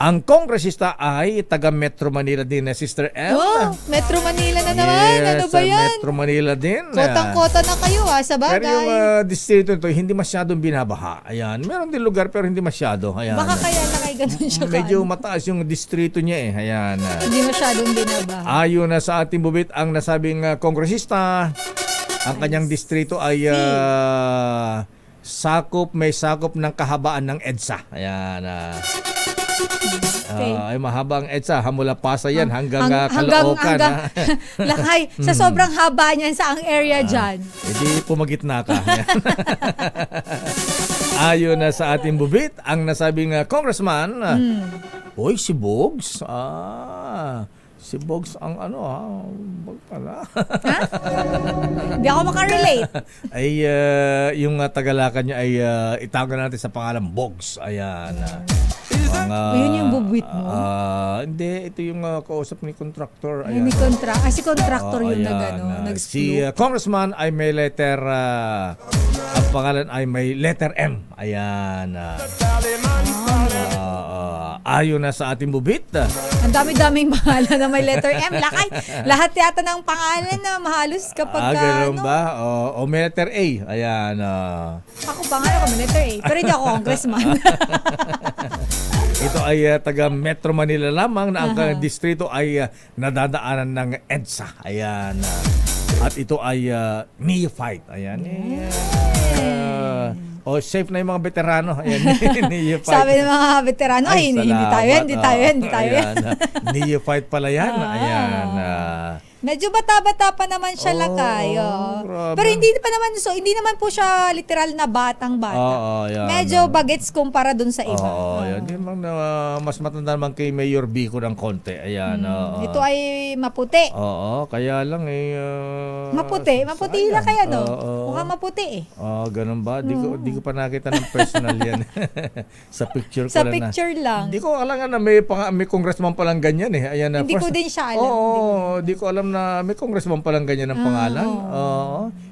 Ang kongresista ay taga Metro Manila din na Sister L. Oh, Metro Manila na naman. Ano ba yan? Metro Manila din. Kotang-kota na kayo sa bagay. Pero yung distrito nito, hindi masyadong binabaha. Ayan. Meron din lugar pero hindi masyado. Ayan. Baka kaya na kay ganun siya. Medyo mataas yung distrito niya eh. Ayan. Hindi masyadong binabaha. Ayon na sa ating bubit ang nasabing kongresista, ang kanyang distrito ay may sakop ng kahabaan ng EDSA. Ayan. Ay mahaba ang EDSA, mula Pasay yan hanggang Caloocan. Lakay, sa sobrang haba niyan sa ang area dyan. Hindi pumagitna ka. Ayon na sa ating bubit, ang nasabing congressman, si Bogs. Si Bogs ang Hindi ako makarelate. Ay, yung tagalakan niya ay itago natin sa pangalan Bogs. Ayan. Yun yung bubwit mo? Hindi, ito yung kausap ni contractor. Ayan. Si contractor yun na si congressman ay may letter, ang pangalan ay may letter M. Ayan. Ayon na sa ating bubit. Ang dami-daming mahala na may letter M. Lakay, lahat yata ng pangalan na mahalos kapag ganun ba? O may letter A. Ayan. Ako pangalan ko may letter A. Pero hindi ako congressman. Ito ay taga Metro Manila lamang na ang distrito ay nadadaanan ng EDSA. Ayan. At ito ay neophyte. Ayan. Safe na yung mga veterano. Ayan. Sabi ng mga veterano, hindi tayo yan. Neophyte pala yan. Ayan. Medyo bata-bata pa naman siya, Lakay. Pero hindi naman po siya literal na batang-bata. Medyo bagets kumpara dun sa iba. Hindi naman mas matanda naman kay Mayor Bico ng konti. Ayan. Ito ay maputi. Kaya lang Maputi lang kaya mukhang maputi ganun ba? Di ko pa nakita ng personal yan. Sa picture ko lang. Sa picture lang. Di ko alam na may congressman palang ganyan eh. Ayan, hindi ko din siya alam. Di ko alam na may congressman palang ganyan ng pangalan.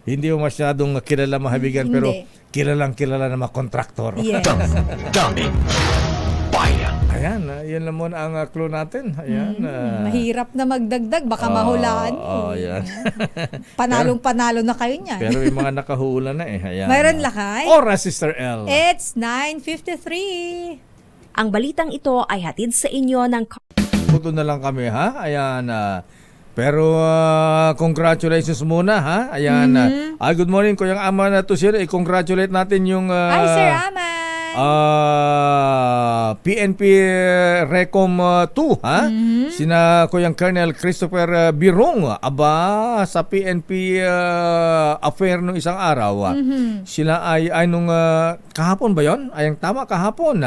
Hindi mo masyadong kilala mahabigan pero kilalang-kilala na mga kontraktor. Yes. Daming bayan. Ayan, yun lang muna ang clue natin. Ayan. Mahirap na magdagdag, baka mahulaan mo. Ayan. Panalong-panalo na kayo niyan. Pero yung mga nakahula na eh. Ayan. Mayroon, Lakay. Oras, Sister L. It's 9:53. Ang balitang ito ay hatid sa inyo ng... Puto na lang kami, ha? Ayan. Pero congratulations muna, ha? Ayan. Good morning, Kuyang Ama na to, sir. I-congratulate natin yung... Hi, Sir Aman. PNP Recom 2, ha? Sina Kuyang Colonel Christopher Birong. Sa PNP affair nung isang araw. Sila ay nung kahapon ba yon? Ay, ang tama, kahapon.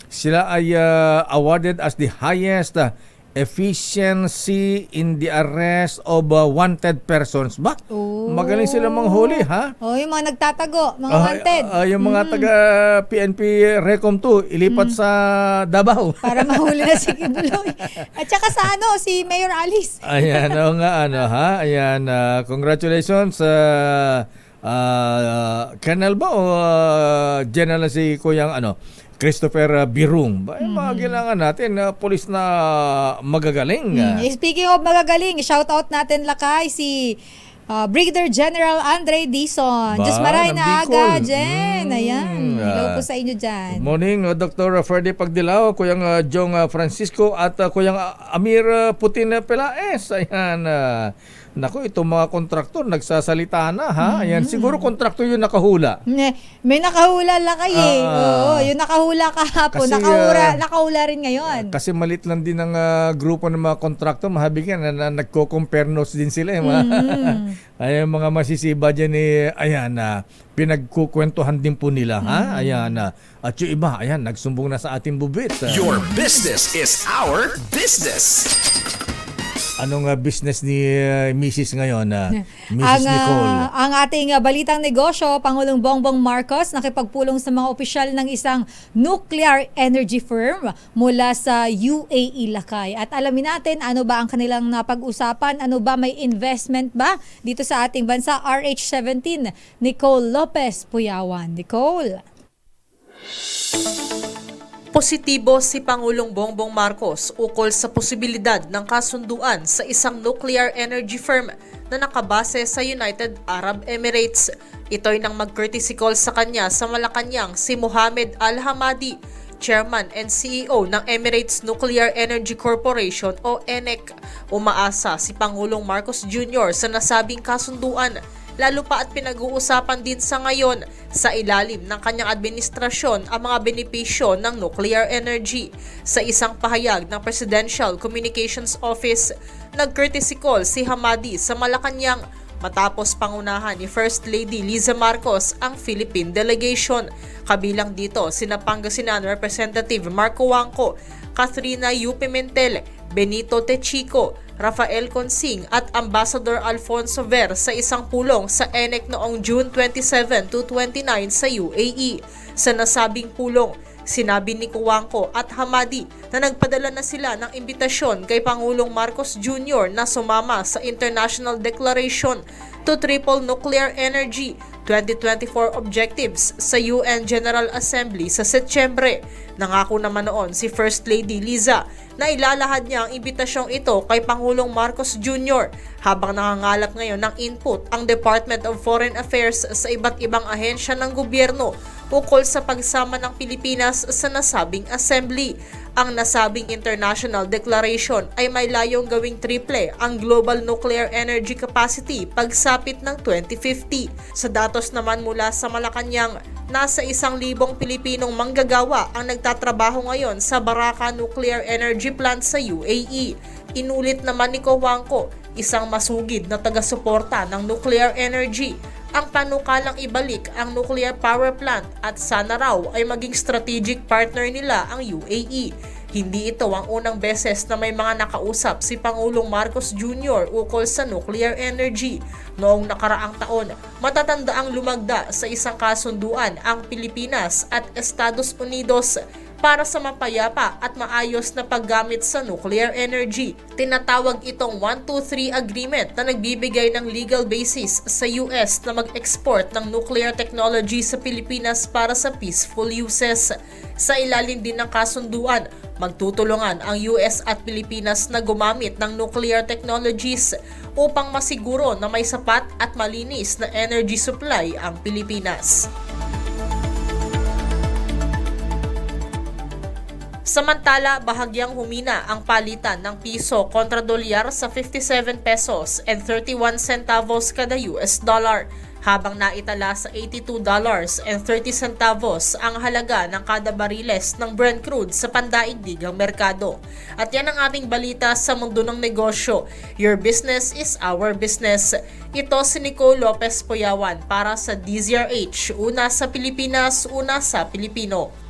Sila ay awarded as the highest efficiency in the arrest of wanted persons. Magaling sila manghuli, ha? Yung mga nagtatago, mga wanted. Yung mga taga PNP Recom 2 ilipat sa Davao para mahuli na si Kibuloy. At saka sa si Mayor Alice. Ayan, ha? Ayan, congratulations Colonel ba o General si Kuyang Christopher Birong. Mga kailangan natin pulis na magagaling. Speaking of magagaling, shout out natin, Lakay, si Brigadier General Andre Dizon. Diyos maray na aga, Jen. Ayan. Hello po sa inyo dyan. Good morning, Dr. Ferdy Pagdilao, Kuyang Jong Francisco at Kuyang Amir Putin Pelaes. Ayan. Naku, itong mga kontraktor nagsasalita na ha. Ayan, siguro kontraktor yung nakahula. May nakahula lakay eh. Oo, yung nakahula kahapon, Kasi, nakahula rin ngayon. Kasi malit lang din ang grupo ng mga kontraktor, mahabigyan na nagko-compare notes din sila. Ay, mga masisiba dyan ayan, pinagkukwentuhan din po nila. Ha? Ayan, at yung iba, ayan, nagsumbong na sa ating bubit. Your business is our business. Anong business ni Mrs. ngayon, Mrs. Nicole? Ang ating balitang negosyo, Pangulong Bongbong Marcos nakipagpulong sa mga opisyal ng isang nuclear energy firm mula sa UAE Lakay. At alamin natin ano ba ang kanilang napag-usapan, ano ba may investment ba dito sa ating bansa. RH17, Nicole Lopez Puyawan. Nicole. Positibo si Pangulong Bongbong Marcos ukol sa posibilidad ng kasunduan sa isang nuclear energy firm na nakabase sa United Arab Emirates. Ito'y nang mag-courtesy call sa kanya sa Malacanang si Mohamed Al-Hamadi, Chairman and CEO ng Emirates Nuclear Energy Corporation o ENEC. Umaasa si Pangulong Marcos Jr. sa nasabing kasunduan, lalo pa at pinag-uusapan din sa ngayon sa ilalim ng kanyang administrasyon ang mga benepisyo ng nuclear energy. Sa isang pahayag ng Presidential Communications Office, nag-courtesy call si Hamadi sa Malacanang matapos pangunahan ni First Lady Liza Marcos ang Philippine delegation. Kabilang dito sina Pangasinan Representative Marco Wangco, Catherina U. Pimentel, Benito Techico, Rafael Consing at Ambassador Alfonso Ver sa isang pulong sa ENEC noong June 27 to 29 sa UAE. Sa nasabing pulong, sinabi ni Kuwangko at Hamadi na nagpadala na sila ng imbitasyon kay Pangulong Marcos Jr. na sumama sa International Declaration to Triple Nuclear Energy 2024 objectives sa UN General Assembly sa Setyembre. Nangako naman noon si First Lady Liza na ilalahad niya ang imbitasyong ito kay Pangulong Marcos Jr. habang nangangalap ngayon ng input ang Department of Foreign Affairs sa iba't ibang ahensya ng gobyerno ukol sa pagsama ng Pilipinas sa nasabing assembly. Ang nasabing international declaration ay may layong gawing triple ang global nuclear energy capacity pagsapit ng 2050. Sa datos naman mula sa Malacanang, nasa 1,000 Pilipinong manggagawa ang nagtatrabaho ngayon sa Baraka Nuclear Energy Plant sa UAE. Inulit naman ni Wangco, isang masugid na taga-suporta ng nuclear energy, ang panukalang ibalik ang nuclear power plant at sana raw ay maging strategic partner nila ang UAE. Hindi ito ang unang beses na may mga nakausap si Pangulong Marcos Jr. ukol sa nuclear energy. Noong nakaraang taon, matatanda ang lumagda sa isang kasunduan ang Pilipinas at Estados Unidos para sa mapayapa at maayos na paggamit sa nuclear energy. Tinatawag itong 123 Agreement na nagbibigay ng legal basis sa US na mag-export ng nuclear technology sa Pilipinas para sa peaceful uses. Sa ilalim din ng kasunduan, magtutulungan ang US at Pilipinas na gumamit ng nuclear technologies upang masiguro na may sapat at malinis na energy supply ang Pilipinas. Samantala, bahagyang humina ang palitan ng piso kontra dolyar sa 57 pesos and 31 centavos kada US dollar, habang naitala sa $82 and 30 centavos ang halaga ng kada bariles ng Brent crude sa pandaigdigang merkado. At yan ang ating balita sa mundo ng negosyo. Your business is our business. Ito si Nicole Lopez Puyawan para sa DZRH. Una sa Pilipinas, una sa Pilipino.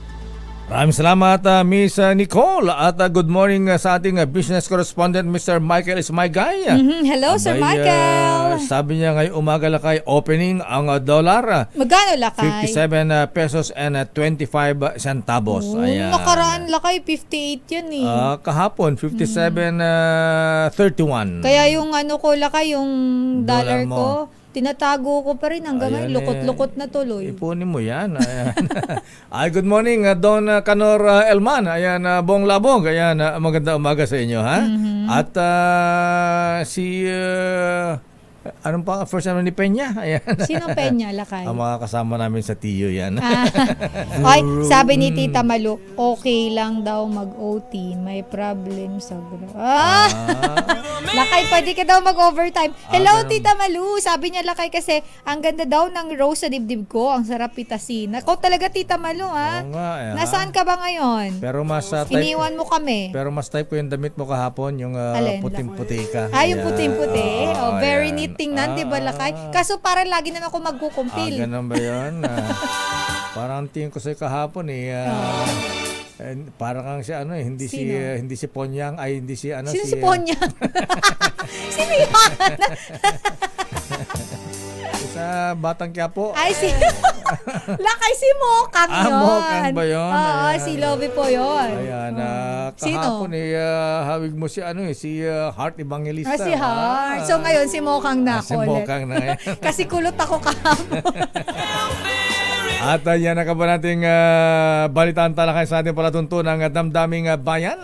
Maraming salamat, Miss Nicole. At good morning sa ating business correspondent, Mr. Michael Ismaygay. Hello, Sir Michael. Sabi niya ngayong umaga lakay opening ang dollar. Magkano lakay? 57 pesos and 25 centavos. Ayan. Nakaraan lakay, 58 yan eh. Kahapon, 57.31. Kaya yung ano ko lakay, yung dollar Dollar mo. ko, tinatago ko pa rin hanggang ngayon. Lukot-lukot na tuloy. Ipunin mo yan. Ayan. Ay, good morning, Don Canor Elman. Ayan, Bong Labong. Ayan, maganda umaga sa inyo, ha? At si Anong pa first name ni Peña? Ayan. Sino Peña, Lakay? Ang mga kasama namin sa Tiyo yan. Ay, sabi ni Tita Malu, okay lang daw mag-OT. May problem sa Lakay, pwede ka daw mag-overtime. Hello, Tita Malu. Sabi niya, Lakay, kasi ang ganda daw ng rose sa dibdib ko. Ang sarap pitasin. Ako talaga, Tita Malu, ha? Oo nga, Nasaan ka ba ngayon? Pero mas Iniwan mo kami. Pero mas type ko yung damit mo kahapon, yung Alin, puting-puti ka. Yung puting-puti. Very ayan. neat tingnan, di ba, Lakay? Kaso parang lagi na ako magkukumpil. Ganun ba yun? Parang tingin ko sa'yo kahapon parang kang si hindi Sino? hindi si Ponyang, ay hindi si Sino si Ponyang? Sino yun? Sa Batang Quiapo. Ay, Lakay, si Mokang yun. Mokang ba yun? Oo, si Lovie po yun. Ayan, Sino? kahapon hawig mo si si Heart Evangelista. Si Heart. So ngayon, si Mokang na si ako ulit. Mokang na ngayon. Kasi kulot ako kahapon. At yan na ka ba nating balitaan talakay sa ating palatuntunan ng damdaming bayan.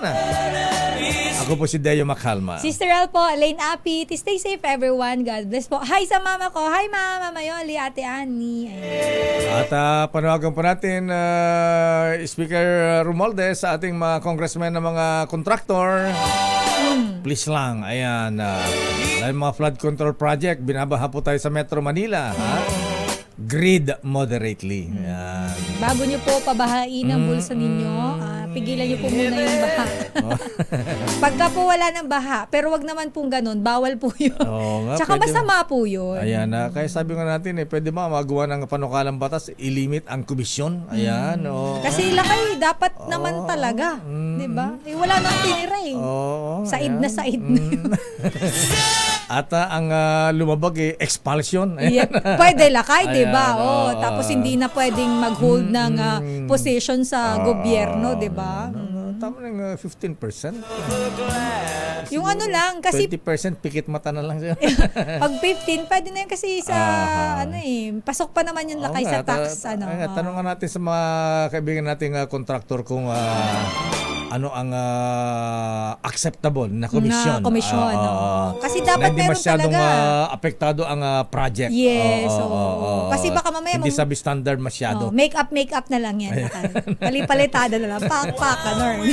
Ako po si Deo Macalma. Sister El po, Lane Apit. Stay safe everyone. God bless po. Hi sa mama ko. Hi Mama Mayoli, Ate Annie. At panawagan po natin Speaker Romualdez sa ating mga congressmen na mga kontraktor. Please lang, ayan. Dahil mga flood control project, binabaha po tayo sa Metro Manila. Grid moderately. Ayan. Bago nyo po pabahain ang bulsa ninyo, pigilan nyo po muna yung baha. Pagka po wala ng baha, pero wag naman pong ganun, bawal po yun. Tsaka masama po yun. Ayan, kaya sabi nga natin, pwede ba magawa ng panukalang batas, ilimit ang komisyon? Ayan. Kasi Lakay, dapat naman talaga. Diba? Wala nang tinira Said na said na. At ang lumabag expulsion. Pwede Lakay, diba? Tapos hindi na pwedeng mag-hold ng position sa gobyerno, diba? Tama ng 15%. Yung ano lang, kasi 20% pikit mata na lang siya. pag 15, pwede na yun kasi sa, pasok pa naman yung Lakay sa tax. Tanong natin sa mga kaibigan nating kontraktor kung ano ang acceptable na komisyon. Kasi dapat meron masyadong talaga. apektado ang project. Yes. Kasi baka mamaya hindi substandard masyado. Make up na lang yan. Palipalitada na lang. Pak, ganun.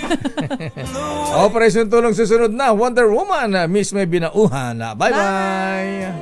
Operation Tulong susunod na. Wonder Woman. Miss May Binauhan. Bye-bye.